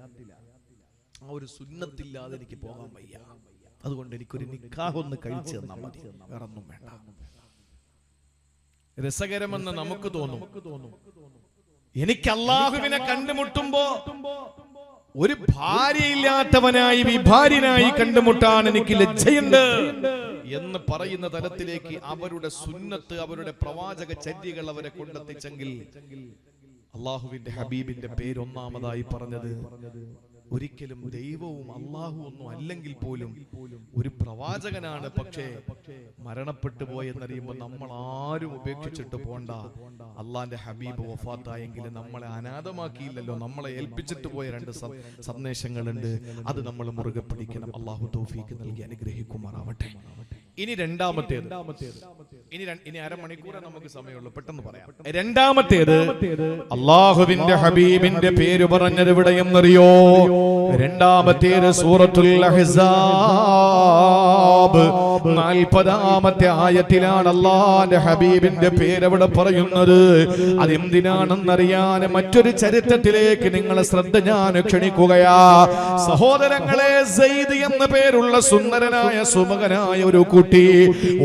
A: ആ ഒരു സുന്നത്തില്ലാതെ എനിക്ക് പോകാൻ വയ്യ. അതുകൊണ്ട് എനിക്കൊരു നിക്കാഹ് ഒന്ന് കഴിച്ചു തന്നാൽ മതി, വേറൊന്നും വേണ്ട. രസകരമെന്ന് നമുക്ക് തോന്നും. എനിക്ക് അല്ലാഹുവിനെ കണ്ടുമുട്ടുമ്പോ ഒരു ഭാര്യയില്ലാത്തവനായി വിഭാര്യനായി കണ്ടുമുട്ടാൻ എനിക്ക് ലജ്ജയുണ്ട് എന്ന് പറയുന്ന തലത്തിലേക്ക് അവരുടെ സുന്നത്ത്, അവരുടെ പ്രവാചക ചര്യകൾ അവരെ കൊണ്ടെത്തിച്ചെങ്കിൽ അല്ലാഹുവിന്റെ ഹബീബിന്റെ പേര് ഒന്നാമതായി പറഞ്ഞത് ഒരിക്കലും ദൈവവും അല്ലാഹു ഒന്നും അല്ലെങ്കിൽ പോലും ഒരു പ്രവാചകനാണ്. പക്ഷേ മരണപ്പെട്ടു പോയെന്നറിയുമ്പോൾ നമ്മൾ ആരും ഉപേക്ഷിച്ചിട്ട് പോണ്ട. അള്ളാന്റെ ഹബീബ് വഫാത്തായെങ്കിൽ നമ്മളെ അനാഥമാക്കിയില്ലല്ലോ, നമ്മളെ ഏൽപ്പിച്ചിട്ട് പോയ 2 സന്ദേശങ്ങളുണ്ട്. അത് നമ്മൾ മുറുകെ പിടിക്കണം. അല്ലാഹു തൗഫീഖ് നൽകി അനുഗ്രഹിക്കുമാറാവട്ടെ. ഇനി രണ്ടാമത്തേത്, ഇനി അരമണിക്കൂറേ നമുക്ക് സമയമുള്ളൂ, പെട്ടെന്ന് പറയാം. രണ്ടാമത്തേത്, അല്ലാഹുവിന്റെ ഹബീബിന്റെ പേര് പറഞ്ഞത് എവിടെയെന്നറിയോ? രണ്ടാമത്തേത് സൂറത്തുൽ അഹ്സാബ് 40-ാമത്തെ ആയത്തിലാണ് അല്ലാഹുവിന്റെ ഹബീബിന്റെ പേര് അവിടെ പറയുന്നത്. അതെന്തിനാണെന്നറിയാൻ മറ്റൊരു ചരിത്രത്തിലേക്ക് നിങ്ങളെ ശ്രദ്ധ ഞാൻ ക്ഷണിക്കുകയാ. സഹോദരങ്ങളെ, സെയ്ദ് എന്ന പേരുള്ള സുന്ദരനായ സുമകനായ ഒരു കുട്ടി,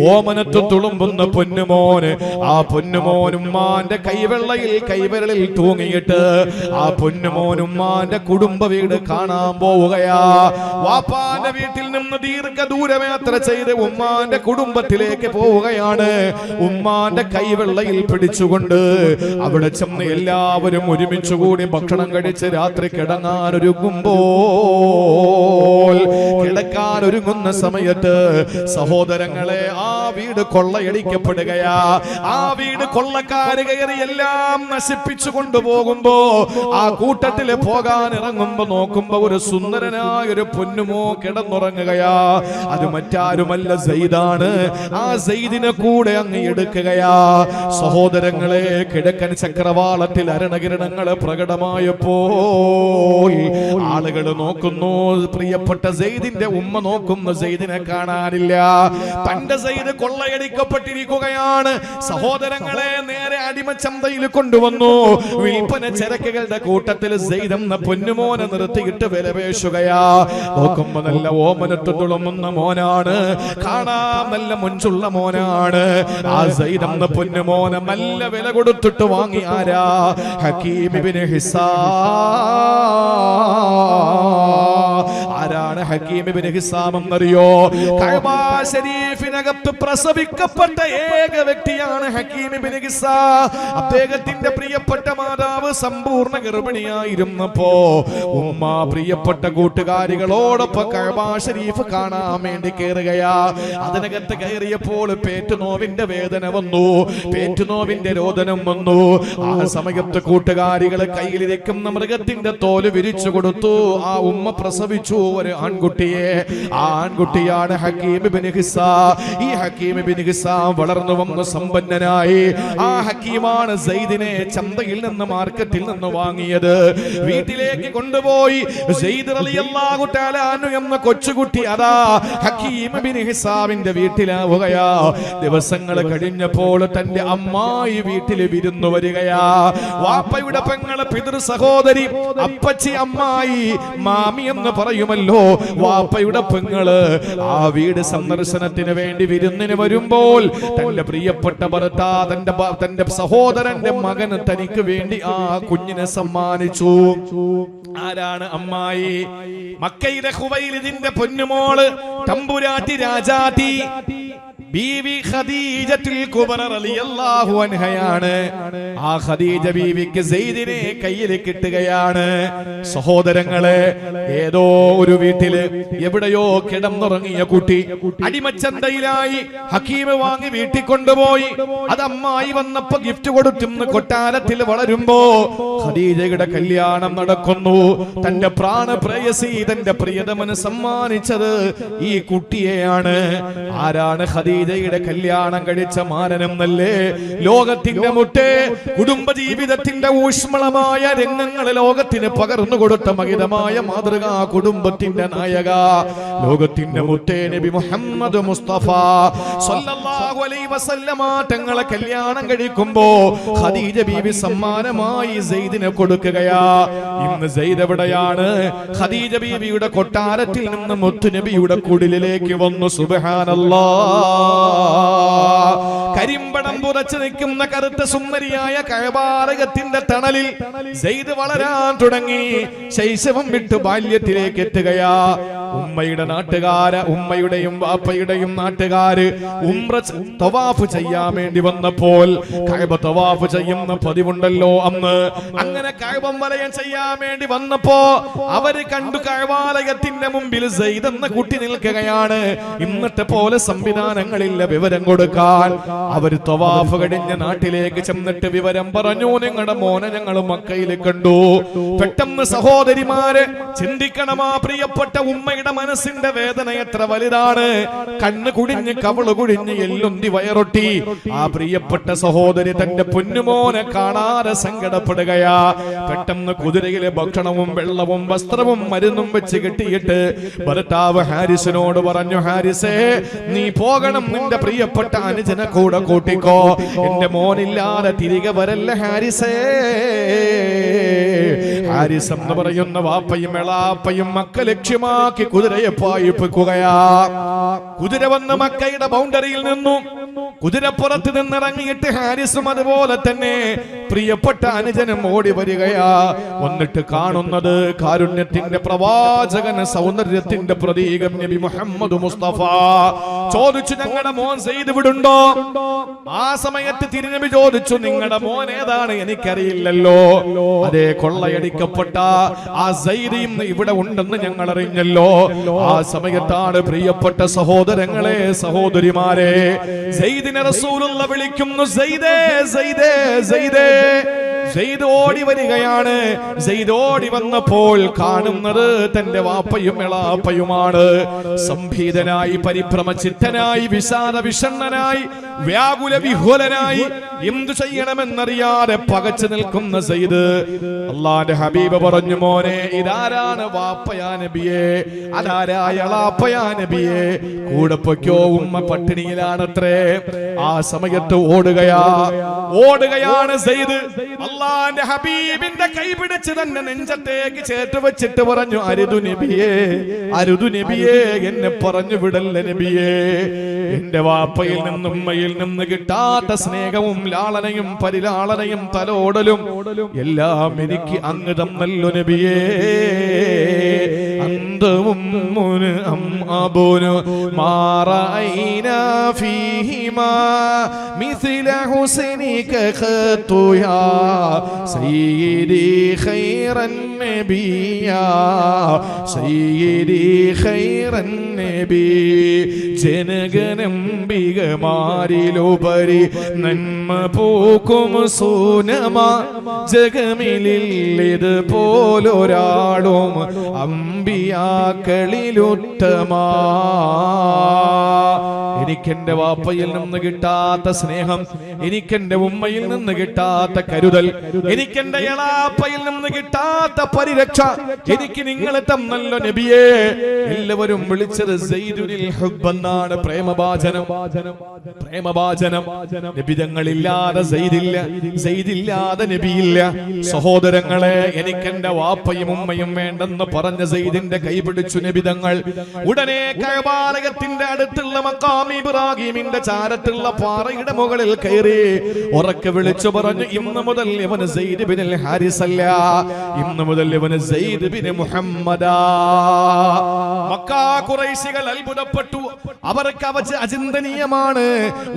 A: ഓമനത്ത് തുളുമ്പുന്ന പൊന്നുമോന്. ആ പൊന്നുമോൻ ഉമ്മാന്റെ കൈവിരലിൽ തൂങ്ങിയിട്ട് ആ പൊന്നുമോൻ ഉമ്മാന്റെ കുടുംബ വീട് കാണാൻ പോവുകയാ. വാപ്പാന്റെ വീട്ടിൽ നിന്ന് ദീർഘദൂരയാത്ര ചെയ്ത് ഉമ്മാന്റെ കുടുംബത്തിലേക്ക് പോവുകയാണ്. ഉമ്മാന്റെ കൈവെള്ളയിൽ പിടിച്ചുകൊണ്ട് അവിടെ ചെന്ന് എല്ലാവരും ഒരുമിച്ച് കൂടി ഭക്ഷണം കഴിച്ച് രാത്രി കിടക്കാനൊരുങ്ങുന്ന സമയത്ത് സഹോദരങ്ങളെ, ആ വീട് കൊള്ളയടിക്കപ്പെടുകയാ. ആ വീട് കൊള്ളക്കാര് കയറി എല്ലാം നശിപ്പിച്ചു കൊണ്ടുപോകുമ്പോ ആ കൂട്ടത്തിൽ പോകാൻ ഇറങ്ങുമ്പോ നോക്കുമ്പോ ഒരു സുന്ദരനായ ഒരു പൊന്നുമോ കിടന്നുറങ്ങുകയാ. അത് മറ്റാരുമല്ല, സെയ്ദാണ്. ആ സെയ്ദിനെ കൂടെ അങ്ങ് എടുക്കുകയാ. സഹോദരങ്ങളെ, കിഴക്കൻ ചക്രവാളത്തിൽ അരണകിരണങ്ങൾ പ്രകടമായപ്പോൾ ആളുകൾ നോക്കുന്നു, പ്രിയപ്പെട്ട സെയ്ദിന്റെ ഉമ്മ നോക്കുന്നു, സെയ്ദിനെ കാണാനില്ല. തന്റെ സെയ്ദ് കൊള്ളയടിക്കപ്പെട്ടിരിക്കുകയാണ്. സഹോദരങ്ങളെ, നേരെ അടിമച്ചന്തയിൽ കൊണ്ടുവന്നു. വിൽപ്പന ചരക്കുകളുടെ കൂട്ടത്തിൽ സെയ്ദ് എന്ന പൊന്നുമോനെ നിർത്തിയിട്ട് വിലപേശുകയാ. നോക്കുമ്പോ നല്ല ഓമനത്ത് തുളുമുന്ന മോനാണ്, കാണാൻ നല്ല മുഞ്ചുള്ള മോനാണ്. ആ സെയ്ദ് എന്ന പൊന്നുമോനെ നല്ല വില കൊടുത്തിട്ട് വാങ്ങി ആരാ? ഹക്കീം ഇബ്നു ഹിസാം. ആരാണ് ഹക്കീം ഇബ്നു ഹിസാം എന്നറിയോ? കഅബ ശരീഫിനകത്ത് പ്രസവിക്കപ്പെട്ട ഏക വ്യക്തിയാണ് ഹക്കീം ഇബ്നു ഹിസാം. അദ്ദേഹത്തിന്റെ പ്രിയപ്പെട്ട മാതാവ് സമ്പൂർണ്ണ ഗർഭിണിയായിരുന്നപ്പോ ഉമ്മ പ്രിയപ്പെട്ട കൂട്ടുകാരികളോടൊപ്പം കഅബ ശരീഫ് കാണാൻ വേണ്ടി കയറുകയാ. അതിനകത്ത് കയറിയപ്പോൾ പേറ്റുനോവിന്റെ വേദന വന്നു, പേറ്റുനോവിന്റെ രോദനം വന്നു. ആ സമയത്ത് കൂട്ടുകാരികളെ കയ്യിലിരിക്കുന്ന മൃഗത്തിന്റെ തോല് വിരിച്ചു കൊടുത്തു. ആ ഉമ്മ പ്രസവിച്ചു ഒരു ആൺകുട്ടിയെ. ആ ആൺകുട്ടിയാണ് ഹക്കീം ഇബ്നു ഹിസാം. ഈ ഹക്കീം ഇബ്നു ഹിസാം വളർന്നു വന്ന് സമ്പന്നനായി. ആ ഹക്കീമാണ് സെയ്ദിനെ ചന്തയിൽ നിന്ന്, മാർക്കറ്റിൽ നിന്ന് വാങ്ങിയത്. വീട്ടിലേക്ക് കൊണ്ടുപോയി സെയ്ദ് റളിയല്ലാഹു തആല അൻഹു എന്ന കൊച്ചുകുട്ടി അതാ ഹക്കീം ഇബ്നു ഹിസാമിന്റെ വീട്ടിലാവുകയാ. ദിവസങ്ങൾ കഴിഞ്ഞപ്പോൾ തന്റെ അമ്മായി വീട്ടിൽ വിരുന്നു വരികയാ. വാപ്പയുടെ പെങ്ങളെ പിതൃ സഹോദരി, അപ്പച്ചി, അമ്മായി, മാമി എന്ന് പറയുമല്ലോ, വാപ്പയുടെ പെങ്ങള് ആ വീട് സന്ദർശനത്തിന് വേണ്ടി വിരുന്നിന് വരുമ്പോൾ തന്റെ പ്രിയപ്പെട്ട ഭർത്താവ്, തന്റെ സഹോദരന്റെ മകന് തനിക്ക് വേണ്ടി ആ കുഞ്ഞിനെ സമ്മാനിച്ചു. ആരാണ് അമ്മായി? മക്കയിലെ ഖുവൈലിദിന്റെ പൊന്നുമോള്, തമ്പുരാട്ടി രാജാത്തി ബീവി ഖദീജത്തുൽ കുബ്ര റളിയല്ലാഹു അൻഹയാണ്. ആ ഖദീജ ബീവിക്ക് സെയ്ദിനെ കയ്യിൽ കിട്ടുകയാണ്. സഹോദരങ്ങളെ, ഏതോ ഒരു വീട്ടില് എവിടെയോ കിടന്നുറങ്ങിയ കുട്ടി അടിമച്ചന്തയിലായി. ഹക്കീം വാങ്ങി വീട്ടിൽ കൊണ്ടുപോയി. അത് അമ്മായി വന്നപ്പോ ഗിഫ്റ്റ് കൊടുത്തുന്ന കൊട്ടാരത്തിൽ വളരുമ്പോ ഖദീജയുടെ കല്യാണം നടക്കുന്നു. തന്റെ പ്രാണപ്രേയസി, തന്റെ പ്രിയതമന് സമ്മാനിച്ചത് ഈ കുട്ടിയെയാണ്. ആരാണ് ഖദീജയുടെ കല്യാണം കഴിച്ച മാനനെന്നല്ലേ? ലോകത്തിന്റെ മുട്ടേ, കുടുംബജീവിതത്തിന്റെ ഊഷ്മളമായ രംഗങ്ങൾ ലോകത്തിന് പകർന്നു കൊടുത്ത മഹിതമായ മാതൃകാ കുടുംബത്തിന്റെ നായക, ലോകത്തിന്റെ മുട്ടേ നബി മുഹമ്മദ് മുസ്തഫ സല്ലല്ലാഹു അലൈഹി വസല്ലമ തങ്ങളെ കല്യാണം കഴിക്കുമ്പോ ഖദീജ ബീവി സമ്മാനമായി സെയ്ദിനെ കൊടുക്കുകയാ. ഇന്ന് സെയ്ദ് എവിടെയാണ്? ഖദീജ ബീവിയുടെ കൊട്ടാരത്തിൽ നിന്ന് മുത്തുനബിയുടെ കുടിലിലേക്ക് വന്നു. സുബ്ഹാനല്ലാഹ്. കരിമ്പടം പുറച്ചു നിൽക്കുന്ന കറുത്ത സുന്ദരിയായ കഅബാലയത്തിന്റെ തണലിൽ സെയ്ദ് വളരാൻ തുടങ്ങി. ശൈശവം വിട്ട് ബാല്യത്തിലേക്ക് എത്തുകയാ. ഉമ്മയുടെ നാട്ടുകാര്, ഉമ്മയുടെയും വാപ്പയുടെയും നാട്ടുകാര് ഉംറ തവാഫ് ചെയ്യാൻ വേണ്ടി വന്നപ്പോൾ കഅബ തവാഫ് ചെയ്യുന്ന പതിവുണ്ടല്ലോ അന്ന്. അങ്ങനെ കഅബം വലയം ചെയ്യാൻ വേണ്ടി വന്നപ്പോ അവര് കണ്ടു കഅബാലയത്തിന്റെ മുമ്പിൽ സെയ്ദ് എന്ന കുട്ടി നിൽക്കുകയാണ്. ഇന്നത്തെ പോലെ സംവിധാനങ്ങളില്ല വിവരം കൊടുക്കാൻ. അവര് തവാഫ് കഴിഞ്ഞ് നാട്ടിലേക്ക് ചെന്നിട്ട് വിവരം പറഞ്ഞു, നിങ്ങളുടെ മോനെ ഞങ്ങൾ മക്കയിൽ കണ്ടു. പെട്ടെന്ന് സഹോദരിമാരെ ചിന്തിക്കണം, ആ പ്രിയപ്പെട്ട ഉമ്മയുടെ മനസ്സിന്റെ വേദന എത്ര വലുതാണ്. കണ്ണ് കുടിഞ്ഞ്, കവള് കുടിഞ്ഞ്, എല്ലുന്തി വയറൊട്ടി ആ പ്രിയപ്പെട്ട സഹോദരി തന്റെ പൊന്നുമോനെ കാണാതെ സങ്കടപ്പെടുകയാ. പെട്ടെന്ന് കുതിരയിലെ ഭക്ഷണവും വെള്ളവും വസ്ത്രവും മരുന്നും വെച്ച് കെട്ടിയിട്ട് ഭർത്താവ് ഹാരിസിനോട് പറഞ്ഞു, ഹാരിസേ, നീ പോകണം, നിന്റെ പ്രിയപ്പെട്ട അനുജനെ കൂടെ കൂട്ടിക്കോ. എന്റെ മോനില്ലാതെ തിരികെ വരല്ല ഹാരിസേ. ഹാരിസ് എന്ന് പറയുന്ന വാപ്പയും എളാപ്പയും മക്ക ലക്ഷ്യമാക്കി കുതിരയെ പായിപ്പിക്കുകയാ. കുതിര വന്ന് മക്കയുടെ ബൗണ്ടറിയിൽ നിന്നു. കുതിരപ്പുറത്ത് നിന്നിറങ്ങിയിട്ട് ഹാരിസും അതുപോലെ തന്നെ പ്രിയപ്പെട്ട അനുജനും ഓടി വരികയാ. വന്നിട്ട് കാണുന്നത് കാരുണ്യത്തിന്റെ പ്രവാചകൻ, സൗന്ദര്യത്തിന്റെ പ്രതീകം നബി മുഹമ്മദ് മുസ്തഫ. ചോദിച്ചു, ഞങ്ങളുടെ മോൻ സെയ്ദ് വിടുണ്ടോ? ആ സമയത്ത് തിരുനബി ചോദിച്ചു, നിങ്ങളുടെ മോൻ ഏതാണ്? എനിക്കറിയില്ലല്ലോ. അതേ, കൊള്ളയടിക്കപ്പെട്ട ആ സെയ്ദ് ഇന്ന് ഇവിടെ ഉണ്ടെന്ന് ഞങ്ങൾ അറിഞ്ഞല്ലോ. ആ സമയത്താണ് പ്രിയപ്പെട്ട സഹോദരങ്ങളെ, സഹോദരിമാരെ, സെയ്ദിനെ റസൂലുള്ള വിളിക്കുന്നു, സെയ്ദേ, സെയ്ദേ, സെയ്ദേ. സെയ്ദ് ഓടി വരികയാണ്. സെയ്ദ് ഓടി വന്നപ്പോൾ കാണുന്നത് തന്റെ വാപ്പയും എളാപ്പയുമാണ്. സംഭീതനായി, പരിഭ്രമചിത്തനായി, വിഷാദ വിഷണ്ണനായി, വ്യാകുല വിഹ്വലനായി, എന്തു ചെയ്യണമെന്നറിയാതെ പകച്ചു നിൽക്കുന്ന സെയ്ദ്. അല്ലാഹുവിന്റെ ഹബീബ് പറഞ്ഞു, മോനെ ഇതാരാണ്? വാപ്പയാ നബിയേ. അതാരായ എളാപ്പയാ നബിയേ. കൂടെ പൊയ്ക്കോ, ഉമ്മ പട്ടിണിയിലാണത്രേ. ആ സമയത്ത് ഓടുകയാണ് സെയ്ദ്. അല്ലാഹുവിന്റെ ഹബീബിന്റെ കൈ പിടിച്ച് തന്നെ നെഞ്ചത്തേക്ക് ചേർത്ത് വെച്ചിട്ട് പറഞ്ഞു, അരുതു നബിയേ, അരുതു നബിയേ, എന്നെ പറഞ്ഞു വിടല്ല നബിയേ. എന്റെ വാപ്പയിൽ നിന്നും ഉമ്മയിൽ നിന്ന് കിട്ടാത്ത സ്നേഹവും ലാളനയും പരിലാളനയും തലോടലും എല്ലാം എനിക്ക് അങ്ങ് തന്നല്ലോ നബിയേ. അന്തവും അബുനു മാറൈന ഫീഹിമാ മിസ്ല ഹുസ്നിക ഖത്തു യാ സയ്യിദി ഖൈറൻ നബിയാ സയ്യിദി ഖൈറൻ നബി. ജനഗണംബികമാരിലുപരി നന്മ പൂക്കും സൂനമ ജഗമിലിത് പോലൊരാളും അമ്പിയാക്കളിലുത്തമാ. എനിക്കെന്റെ വാപ്പയിൽ നിന്ന് കിട്ടാത്ത സ്നേഹം, എനിക്കെന്റെ ഉമ്മയിൽ നിന്ന് കിട്ടാത്ത കരുതൽ, എനിക്കെന്റെ എളാപ്പയിൽ നിന്ന് കിട്ടാത്ത പരിരക്ഷ എനിക്ക് നിങ്ങളെ തന്നല്ലോ നബിയേ. എല്ലാവരും വിളിച്ചത് സെയ്ദുൽ ഹുബ്ബ് എന്നാണ്. പ്രേമഭാജനം, പ്രേമഭാജനം. നബിതങ്ങളില്ലാതെ സെയ്ദില്ല, സെയ്ദില്ലാതെ നബിയില്ല. സഹോദരങ്ങളെ, എനിക്കെന്റെ വാപ്പയും ഉമ്മയും വേണ്ടെന്ന് പറഞ്ഞ സെയ്ദിന്റെ കൈപിടിച്ചു നബിതങ്ങൾ. ഉടനെ കഅബാലയത്തിന്റെ അടുത്തുള്ള മഖാം ഇബ്രാഹിമിന്റെ ചാരത്തുള്ള പാറയുടെ മുകളിൽ കയറി ഉറക്കെ വിളിച്ചു പറഞ്ഞു, ഇന്ന് മുതൽ ഇവന് സെയ്ദ് ബിൻ ഹാരിസ് അല്ല, ഇന്ന് മുതൽ ഇവന് സെയ്ദ് ബിൻ മുഹമ്മദാ. മക്കാ ഖുറൈശികൾ അത്ഭുതപ്പെട്ടു. അവർക്ക് അചിന്തനീയമാണ്.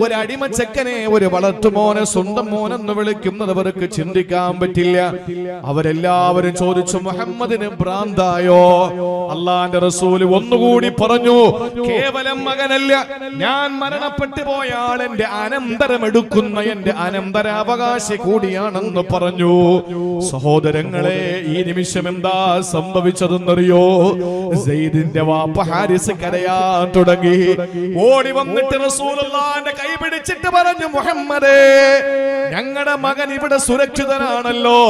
A: ഒരു അടിമച്ചക്കനെ, ഒരു വളർത്തുമോനെ സ്വന്തം മോനെന്ന് വിളിക്കുന്നത് അവർക്ക് ചിന്തിക്കാൻ പറ്റില്ല. അവരെല്ലാവരും ചോദിച്ചു, മുഹമ്മദിന് ഭ്രാന്തായോ? അള്ളാന്റെ റസൂൽ ഒന്നുകൂടി പറഞ്ഞു, കേവലം മകനല്ല, ഞാൻ മരണപ്പെട്ടു പോയാൽ എന്റെ അനന്തരം എടുക്കുന്ന എന്റെ അനന്തരാവകാശി കൂടിയാണെന്ന് പറഞ്ഞു. സഹോദരങ്ങളെ, ഈ നിമിഷം എന്താ സംഭവിച്ചതെന്നറിയോ? സെയ്ദിന്റെ വാപ്പ ഹാരിസ് കരയാൻ തുടങ്ങി. ഓടി വന്നിട്ട് റസൂലുള്ളാഹിന്റെ കൈ പിടിച്ചിട്ട് പറഞ്ഞു, മുഹമ്മദേ, ഞങ്ങളുടെ മകൻ ഇവിടെ സുരക്ഷിതനാണല്ലോ.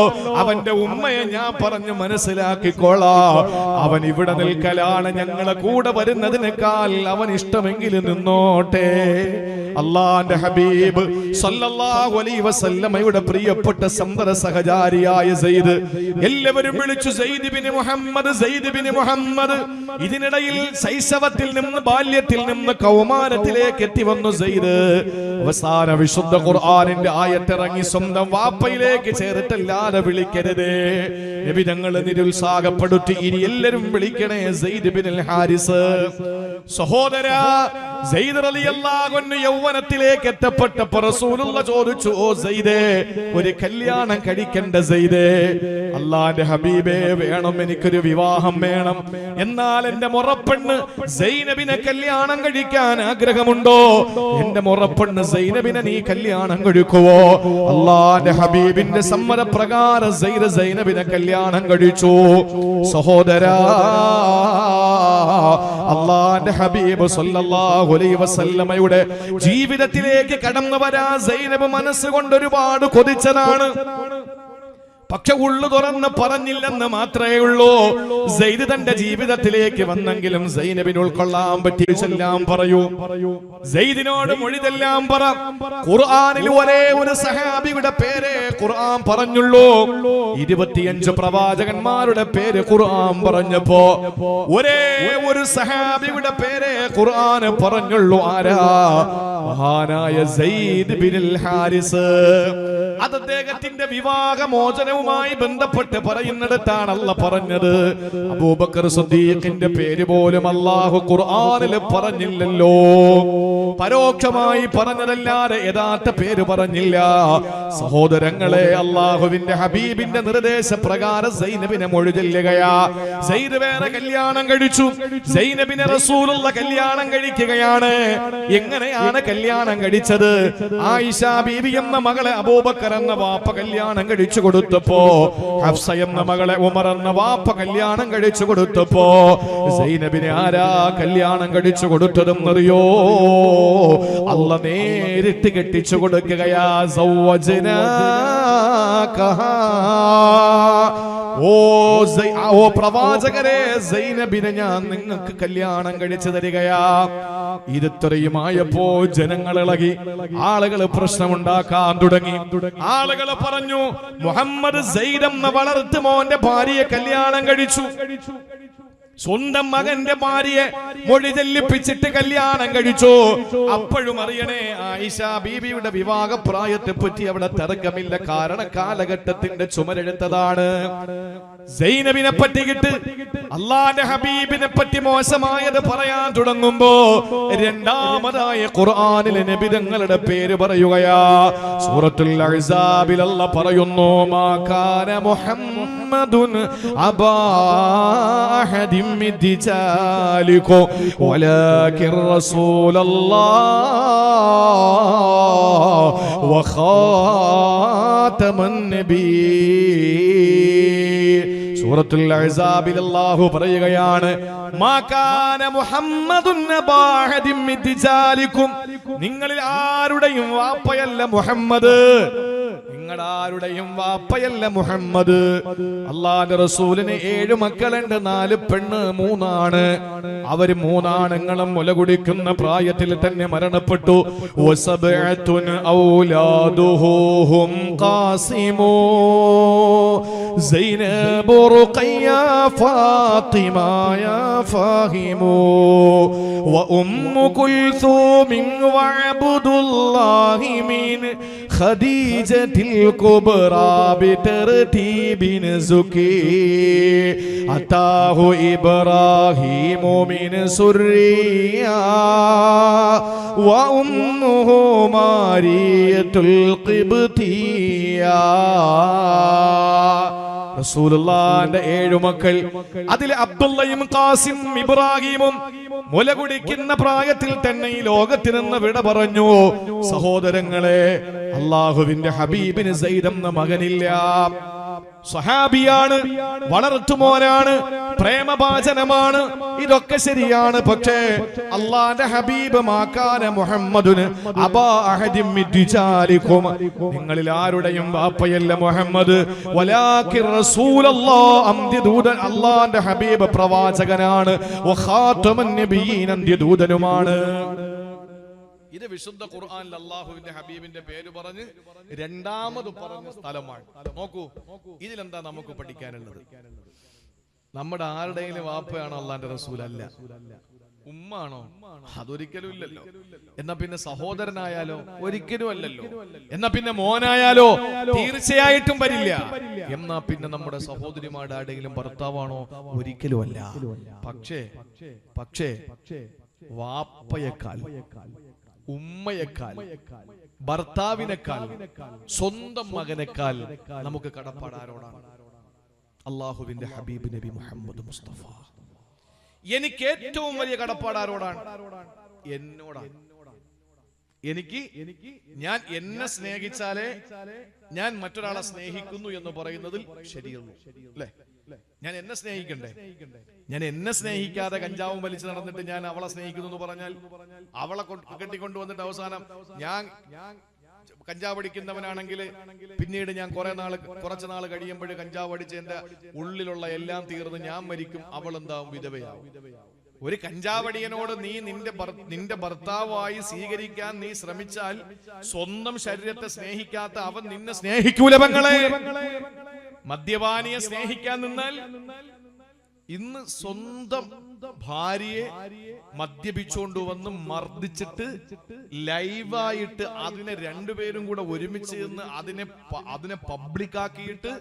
A: അവന്റെ ഉമ്മയെ ഞാൻ പറഞ്ഞു മനസ്സിലാക്കിക്കോളാം. അവൻ ഇവിടെ നിൽക്കലാണ് ഞങ്ങളെ കൂടെ വരുന്നതിനേക്കാൾ അവൻ ഇഷ്ടമെങ്കിലും നിന്നോട്ടെ. അല്ലാഹുവിന്റെ ഹബീബ് സല്ലല്ലാഹു അലൈഹി വസല്ലമയുടെ പ്രിയപ്പെട്ട സന്തത സഹചാരിയായ സെയ്ദ്. എല്ലാവരും വിളിച്ചു, സെയ്ദ് ബിൻ മുഹമ്മദ്, സെയ്ദ് ബിൻ മുഹമ്മദ്. ഇതിനിടയിൽ ശൈശവത്തിൽ നിന്ന്, ബാല്യത്തിൽ നിന്ന് കൗമാരത്തിലേക്ക് എത്തി വന്നു സെയ്ദ്. അവസാന വിശുദ്ധ ഖുർആനിന്റെ ആയത്തിറങ്ങി, സ്വന്തം വാപ്പയിലേക്ക് ചേർത്തല്ലാതെ വിളിക്കരുതേ. നബി തങ്ങളെ നിരുത്സാഹപ്പെടുത്തി, ഇനി എല്ലാവരും വിളിക്കണേ സെയ്ദ് ബിൻ ഹാരിസ്. സഹോദരാ, സെയ്ദ് റളിയല്ലാഹു അൻഹു യൗവനത്തിലേക്ക് എത്തപ്പെട്ടപ്പോൾ റസൂലുള്ളാഹി ചോദിച്ചു, ഓ സെയ്ദേ, ഒരു കല്യാണം കഴിക്കണ്ട സെയ്ദേ. അല്ലാഹുവിന്റെ ഹബീബേ, വേണം, എനിക്കൊരു വിവാഹം വേണം. എന്നാൽ എന്റെ മുറപ്പെണ്ണ് സൈനബിനെ കല്യാണം കഴിക്കാൻ ആഗ്രഹമുണ്ടോ? എന്റെ മുറപ്പെണ്ണ് സൈനബിനെ നീ കല്യാണം കഴിക്കുവോ? അല്ലാഹുവിന്റെ ഹബീബിന്റെ സമ്മതപ്രകാരം സൈനബിനെ കല്യാണം കഴിച്ചു. സഹോദരാ, അല്ലാഹുവിന്റെ ഹബീബ് സല്ലല്ലാഹു അലൈഹി വസല്ലമയുടെ ജീവിതത്തിലേക്ക് കടന്നു വരാൻ സൈനബ് മനസ്സുകൊണ്ട് ഒരുപാട് കൊതിച്ചതാണ്. പക്ഷെ ഉള്ളു തുറന്ന് പറഞ്ഞില്ലെന്ന് മാത്രമേ ഉള്ളൂ. സെയ്ദ് തന്റെ ജീവിതത്തിലേക്ക് വന്നെങ്കിലും സൈനബിന് ഉൾക്കൊള്ളാൻ പറ്റിയ ചെല്ലാം പറയൂ. സെയ്ദിനോട് മൊഴിതെല്ലാം പറ. ഖുർആനിൽ ഒരേ ഒരു സഹാബിയുടെ പേര് ഖുർആൻ പറഞ്ഞുള്ളൂ. 25 പ്രവാചകന്മാരുടെ പേര് ഖുർആൻ പറഞ്ഞപ്പോ ഒരേ ഒരു സഹാബിയുടെ പേര് ഖുർആൻ പറഞ്ഞുള്ളൂ. ആരാ? മഹാനായ സെയ്ദ് ബിനുൽ ഹാരിസ്. അത് അദ്ദേഹത്തിന്റെ വിവാഹമോചനവുമായി ബന്ധപ്പെട്ട് പറയുന്നിടത്താണ് അല്ലാഹ് പറഞ്ഞത്. അബൂബക്കർ സിദ്ദീഖിന്റെ പേര് പോലും അല്ലാഹു ഖുർആനിൽ പറഞ്ഞില്ലല്ലോ. പരോക്ഷമായി പറഞ്ഞതല്ലാതെ യഥാർത്ഥ പേര് പറഞ്ഞില്ല. സഹോദരങ്ങളെ, അല്ലാഹുവിന്റെ ഹബീബിന്റെ നിർദ്ദേശപ്രകാരം സൈനബിനെ മൊഴി ചൊല്ലുകയാ. സെയ്ദ് വേറെ കല്യാണം കഴിച്ചു. സൈനബിനെ റസൂലുള്ളാഹി കല്യാണം കഴിക്കുകയാണ്. എങ്ങനെയാണ് കല്യാണം കഴിച്ചത്? ആയിഷ ബീവി എന്ന മകളെ അബൂബക്കർ എന്ന വാപ്പ കല്യാണം കഴിച്ചു കൊടുത്തപ്പോ, ഹഫ്സ എന്ന മകളെ ഉമർ എന്ന വാപ്പ കല്യാണം കഴിച്ചു കൊടുത്തപ്പോ, സൈനബിനെ ആരാ കല്യാണം കഴിച്ചു കൊടുത്തതെന്നറിയോ? അല്ല നേരിട്ട് കെട്ടിച്ചു കൊടുക്കുകയാ. ഓ പ്രവാചകരെ, സൈനബിനെ ഞാൻ നിങ്ങൾക്ക് കല്യാണം കഴിച്ചു തരികയാ. ഇത്രയുമായപ്പോ ജനങ്ങൾ ഇളകി, ആളുകൾ പ്രശ്നമുണ്ടാക്കാൻ തുടങ്ങി. ആളുകൾ പറഞ്ഞു, മുഹമ്മദ് സൈദ് എന്ന വളർത്തു മോന്റെ ഭാര്യയെ കല്യാണം കഴിച്ചു. സ്വന്തം മകന്റെ ഭാര്യയെ മൊഴി ചെല്ലിപ്പിച്ചിട്ട് കല്യാണം കഴിച്ചു. അപ്പോഴും അറിയണേ, ആയിഷ ബീബിയുടെ വിവാഹ പ്രായത്തെ പറ്റി അവിടെ തർക്കമില്ല. കാരണം കാലഘട്ടത്തിന്റെ ചുമരെടുത്തതാണ്. സൈനബിനെ പറ്റിയിട്ട് അള്ളാന്റെ ഹബീബിനെ പറ്റി മോശമായത് പറയാൻ തുടങ്ങുമ്പോ രണ്ടാമതായ ഖുർആനിലെ നബിതങ്ങളുടെ പേര് പറയുകയാ. സൂറത്തുൽ അഹ്സാബിൽ അല്ലാഹ് പറയുന്നു, മാ കാന മുഹമ്മദുൻ അബാ അഹദിൻ മിൻ റിജാലികും വലാകിൻ റസൂലല്ലാഹ് വഖാതമൻ നബിയ്യീൻ. സൂറത്തുൽ അഹ്സാബിൽ അല്ലാഹു പറയുകയാണ്, മാ കാന മുഹമ്മദുൻ അബാ അഹദിൻ മിൻ റിജാലികും, നിങ്ങളിൽ ആരുടെയും വാപ്പയല്ല മുഹമ്മദ്. നിങ്ങളാരുടെയും വാപ്പയല്ല മുഹമ്മദ്. അല്ലാഹുവിന്റെ റസൂലിന് 7 മക്കളുണ്ട്, 4 പെണ്ണ് 3 ആണ്. അവര് 3 ആണുങ്ങളും മുല കുടിക്കുന്ന പ്രായത്തിൽ തന്നെ മരണപ്പെട്ടു. വസബഅതുൻ ഔലാദുഹും ഖാസിമു സൈനബ് റുഖയ്യ ഫാത്തിമ യാ ഫാഹിമു വഉമ്മു കുൽസൂം വഅബ്ദുല്ലാഹി മിൻ ഖദീജത്തിൽ കുബ്രാ ബിതർതീബിൻ സുകി അതാഹു ഇബ്രാഹീമു മിൻ സുർരിയാ വഉമ്മുഹു മാരിയത്തുൽ ഖിബ്തിയാ. റസൂലുള്ളാഹിന്റെ 7 മക്കൾ, അതിലെ അബ്ദുള്ളയും ഖാസിം ഇബ്രാഹിമും മുല കുടിക്കുന്ന പ്രായത്തിൽ തന്നെ ഈ ലോകത്തിൽ നിന്ന് വിട പറഞ്ഞു. സഹോദരങ്ങളെ, അല്ലാഹുവിന്റെ ഹബീബിന് സൈദ് എന്ന മകനില്ല. സ്വഹാബിയാണ്, വളർത്തുമോനാണ്, പ്രേമഭാജനമാണ്, ഇതൊക്കെ ശരിയാണ്. പക്ഷേ അല്ലാഹുവിന്റെ ഹബീബ് മാകാന മുഹമ്മദുൻ അബാ അഹദിൻ മിൻ റിജാലികും, നിങ്ങളിൽ ആരുടെയും വാപ്പയല്ല മുഹമ്മദ്. വലാകിൻ റസൂലല്ലാഹ്, അന്ത്യദൂതൻ, അല്ലാഹുവിന്റെ ഹബീബ് പ്രവാചകനാണ്. വഖാതമൻ നബിയ്യീൻ, അന്ത്യദൂതനുമാണ്. ഇത് വിശുദ്ധ ഖുർആനിൽ അല്ലാഹുവിന്റെ ഹബീബിന്റെ പേര് പറഞ്ഞ് രണ്ടാമത് പറഞ്ഞ സ്ഥലമാണ്. നോക്കൂ, ഇതിലെന്താ നമുക്ക് പഠിക്കാനുള്ളത്? നമ്മുടെ ആരുടെയും വാപ്പയാണോ അല്ലാഹുവിന്റെ റസൂലല്ല? ഉമ്മാണോ? അതൊരിക്കലും ഇല്ലല്ലോ. എന്നാ പിന്നെ സഹോദരനായാലോ? ഒരിക്കലും അല്ലല്ലോ. എന്നാ പിന്നെ മോനായാലോ? തീർച്ചയായിട്ടും വരില്ല. എന്നാ പിന്നെ നമ്മുടെ സഹോദരിമാരുടെ ആരുടെയും ഭർത്താവാണോ? ഒരിക്കലും അല്ല. പക്ഷേ വാപ്പയേക്കാൾ, ഉമ്മയേക്കാൾ, ഭർത്താവിനേക്കാൾ, സ്വന്തം മകനേക്കാൾ നമുക്ക് കടപ്പാട് ആരോടാണ്? അല്ലാഹുവിന്റെ ഹബീബ് നബി മുഹമ്മദ് മുസ്തഫ. എനിക്ക് ഏറ്റവും വലിയ കടപ്പാട് ആരോടാണ്? എന്നോടാണ്. ഞാൻ എന്നെ സ്നേഹിച്ചാലേ ഞാൻ മറ്റൊരാളെ സ്നേഹിക്കുന്നു എന്ന് പറയുന്നതിൽ ശരിയുള്ളൂ, അല്ലേ? ഞാൻ എന്നെ സ്നേഹിക്കണ്ടേ? ഞാൻ എന്നെ സ്നേഹിക്കാതെ കഞ്ചാവും വലിച്ചു നടന്നിട്ട് ഞാൻ അവളെ സ്നേഹിക്കുന്നു എന്ന് പറഞ്ഞാൽ, അവളെ കെട്ടിക്കൊണ്ടുവന്നിട്ട് അവസാനം ഞാൻ കഞ്ചാവ് അടിക്കുന്നവനാണെങ്കിൽ പിന്നീട് ഞാൻ കുറച്ച് നാൾ കഴിയുമ്പോൾ കഞ്ചാവ് അടിച്ച് എന്റെ ഉള്ളിലുള്ള എല്ലാം തീർന്ന് ഞാൻ മരിക്കും, അവൾ എന്താവും? വിധവയാവും. ഒരു കഞ്ചാവടിയനോട് നീ നിന്റെ ഭർത്താവായി സ്വീകരിക്കാൻ നീ ശ്രമിച്ചാൽ, സ്വന്തം ശരീരത്തെ സ്നേഹിക്കാത്ത അവൻ നിന്നെ സ്നേഹിക്കൂല പെങ്ങളെ. മദ്യപാനിയെ സ്നേഹിക്കാൻ നിന്നാൽ, ഇന്ന് സ്വന്തം ഭാര്യയെ മദ്യപിച്ചുകൊണ്ടുവന്ന് മർദ്ദിച്ചിട്ട് ലൈവായിട്ട് അതിനെ രണ്ടുപേരും കൂടെ ഒരുമിച്ച് നിന്ന് അതിനെ പബ്ലിക്കാക്കിയിട്ട്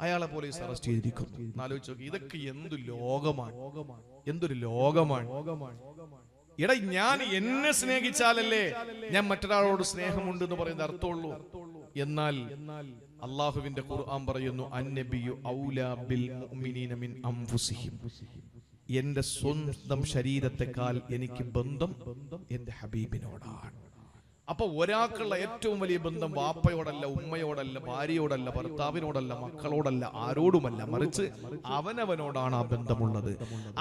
A: അയാളെ പോലീസ് അറസ്റ്റ് ചെയ്തിരിക്കുന്നു. ആലോചിച്ച് നോക്കി, ഇതൊക്കെ എന്തൊരു ലോകമാണ്. എടാ, ഞാൻ എന്നെ സ്നേഹിച്ചാലല്ലേ ഞാൻ മറ്റൊരാളോട് സ്നേഹമുണ്ട് എന്ന് പറയുന്ന അർത്ഥമുള്ളൂ. എന്നാൽ അല്ലാഹുവിന്റെ ഖുർആൻ പറയുന്നു, അന്നബിയു ഔലാ ബിൽ മുഅ്മിനീന മിൻ അൻഫുസിഹിം, എന്റെ സ്വന്തം ശരീരത്തെക്കാൾ എനിക്ക് ബന്ധം എന്റെ ഹബീബിനോടാണ്. അപ്പൊ ഒരാൾക്കുള്ള ഏറ്റവും വലിയ ബന്ധം വാപ്പയോടല്ല, ഉമ്മയോടല്ല, ഭാര്യയോടല്ല, ഭർത്താവിനോടല്ല, മക്കളോടല്ല, ആരോടുമല്ല, മറിച്ച് അവനവനോടാണ് ആ ബന്ധമുള്ളത്.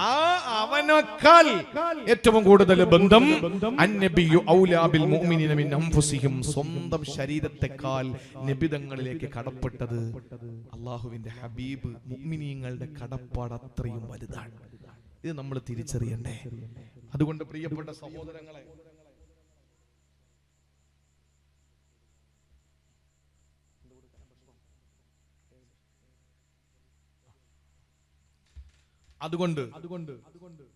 A: ആ അവനേക്കാൾ ഏറ്റവും കൂടുതൽ ബന്ധം അന്നബിയു ഔലാ ബിൽ മുഅ്മിനീന മിൻ അൻഫുസിഹിം, സ്വന്തം ശരീരത്തെക്കാൾ നിബിതങ്ങളിലേക്ക് കടപ്പെട്ടത് അള്ളാഹുവിന്റെ ഹബീബ് മുഅ്മിനീങ്ങളുടെ കടപ്പാട് അത്രയും വലുതാണ്. ഇത് നമ്മൾ തിരിച്ചറിയണ്ടേ. അതുകൊണ്ട് പ്രിയപ്പെട്ട സഹോദരങ്ങളെ, അതുകൊണ്ട്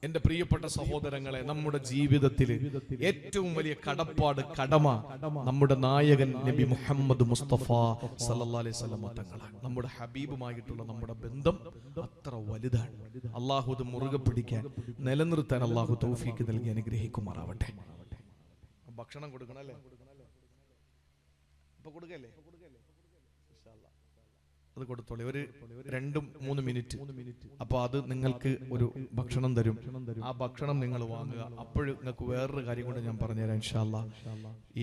A: എന്റെ പ്രിയപ്പെട്ട സഹോദരങ്ങളെ, നമ്മുടെ ജീവിതത്തിൽ ഏറ്റവും വലിയ കടപ്പാട്, കടമ നമ്മുടെ നായകൻ നബി മുഹമ്മദ് മുസ്തഫ സല്ലല്ലാഹു അലൈഹി വസല്ലം തങ്ങളാണ്. നമ്മുടെ ഹബീബുമായിട്ടുള്ള നമ്മുടെ ബന്ധം അത്ര വലുതാണ്. അള്ളാഹു അത് മുറുകെ പിടിക്കാൻ, നിലനിർത്താൻ അള്ളാഹു തൗഫീക്ക് നൽകി അനുഗ്രഹിക്കുമാറാവട്ടെ. ഭക്ഷണം കൊടുക്കണല്ലേ? ഇപ്പൊ കൊടുക്കല്ലേ? അത് കൊടുത്തോളെ, ഒരു 2-3 മിനിറ്റ്. അപ്പൊ അത് നിങ്ങൾക്ക് ഒരു ഭക്ഷണം തരും. ആ ഭക്ഷണം നിങ്ങൾ വാങ്ങുക. അപ്പോഴും നിങ്ങൾക്ക് വേറൊരു കാര്യം കൊണ്ട് ഞാൻ പറഞ്ഞുതരാം ഇൻഷാ അല്ലാഹ്.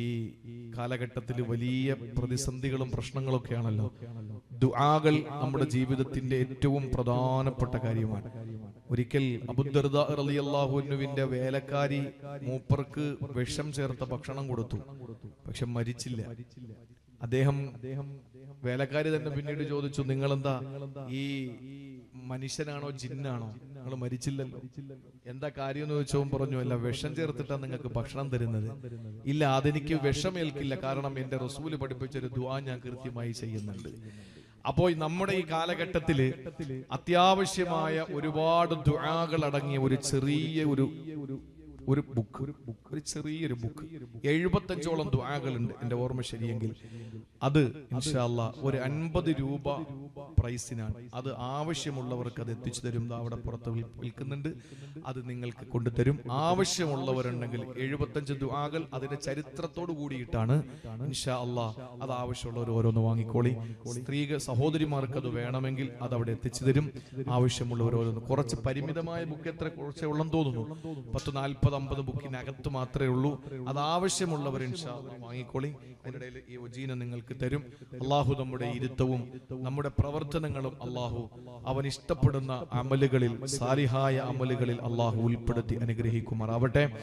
A: ഈ കാലഘട്ടത്തിൽ വലിയ പ്രതിസന്ധികളും പ്രശ്നങ്ങളൊക്കെ ആണല്ലോ. ദുആകൾ നമ്മുടെ ജീവിതത്തിന്റെ ഏറ്റവും പ്രധാനപ്പെട്ട കാര്യമാണ്. ഒരിക്കൽ അബൂദർദ റളിയല്ലാഹു അൻഹുവിന്റെ വേലക്കാരി മൂപ്പർക്ക് വിഷം ചേർത്ത ഭക്ഷണം കൊടുത്തു, പക്ഷെ മരിച്ചില്ല. അദ്ദേഹം വേലക്കാരി തന്നെ പിന്നീട് ചോദിച്ചു, നിങ്ങളെന്താ ഈ മനുഷ്യനാണോ ജിന്നാണോ, നിങ്ങൾ മരിച്ചില്ലല്ലോ, എന്താ കാര്യം എന്ന് ചോദിച്ചവൻ പറഞ്ഞു, അല്ല വിഷം ചേർത്തിട്ടാണ് നിങ്ങൾക്ക് ഭക്ഷണം തരുന്നത്. ഇല്ല, അതെനിക്ക് വിഷമേൽക്കില്ല, കാരണം എന്റെ റസൂല് പഠിപ്പിച്ചൊരു ദുആ ഞാൻ കൃത്യമായി ചെയ്യുന്നുണ്ട്. അപ്പോൾ നമ്മുടെ ഈ കാലഘട്ടത്തില് അത്യാവശ്യമായ ഒരുപാട് ദുആകൾ അടങ്ങിയ ഒരു ചെറിയ ഒരു ബുക്ക്, ഒരു ചെറിയൊരു ബുക്ക്, 75ഓളം ദുആകളുണ്ട് എന്റെ ഓർമ്മ ശരിയെങ്കിൽ. അത് ഇൻഷാ അല്ലാഹ് ഒരു 50 രൂപ പ്രൈസിനാണ്. അത് ആവശ്യമുള്ളവർക്ക് അത് എത്തിച്ചു തരും. അവിടെ പുറത്ത് വിൽക്കുന്നുണ്ട്, അത് നിങ്ങൾക്ക് കൊണ്ടുതരും. ആവശ്യമുള്ളവരുണ്ടെങ്കിൽ 75 ദുആകൾ അതിന്റെ ചരിത്രത്തോട് കൂടിയിട്ടാണ്. ഇൻഷാ അല്ലാഹ് അത് ആവശ്യമുള്ളവർ ഓരോന്ന് വാങ്ങിക്കോളി. സ്ത്രീകൾ സഹോദരിമാർക്ക് അത് വേണമെങ്കിൽ അത് അവിടെ എത്തിച്ചു തരും. ആവശ്യമുള്ളവർ ഓരോന്ന്. കുറച്ച് പരിമിതമായ ബുക്ക്, എത്ര കുറച്ചേ ഉള്ളെന്ന് തോന്നുന്നു, 10-40-50 ബുക്കിനകത്ത് മാത്രമേ ഉള്ളൂ. അത് ആവശ്യമുള്ളവർ ഇൻഷാ അല്ലാഹ് വാങ്ങിക്കോളി. അതിനിടയിൽ ഈ വജീന നിങ്ങൾക്ക് തരും. അള്ളാഹു നമ്മുടെ ഇരുത്തവും നമ്മുടെ പ്രവർത്തനങ്ങളും അള്ളാഹു അവൻ ഇഷ്ടപ്പെടുന്ന അമലുകളിൽ, സാലിഹായ അമലുകളിൽ അള്ളാഹു ഉൾപ്പെടുത്തി അനുഗ്രഹിക്കുമാറാവട്ടെ.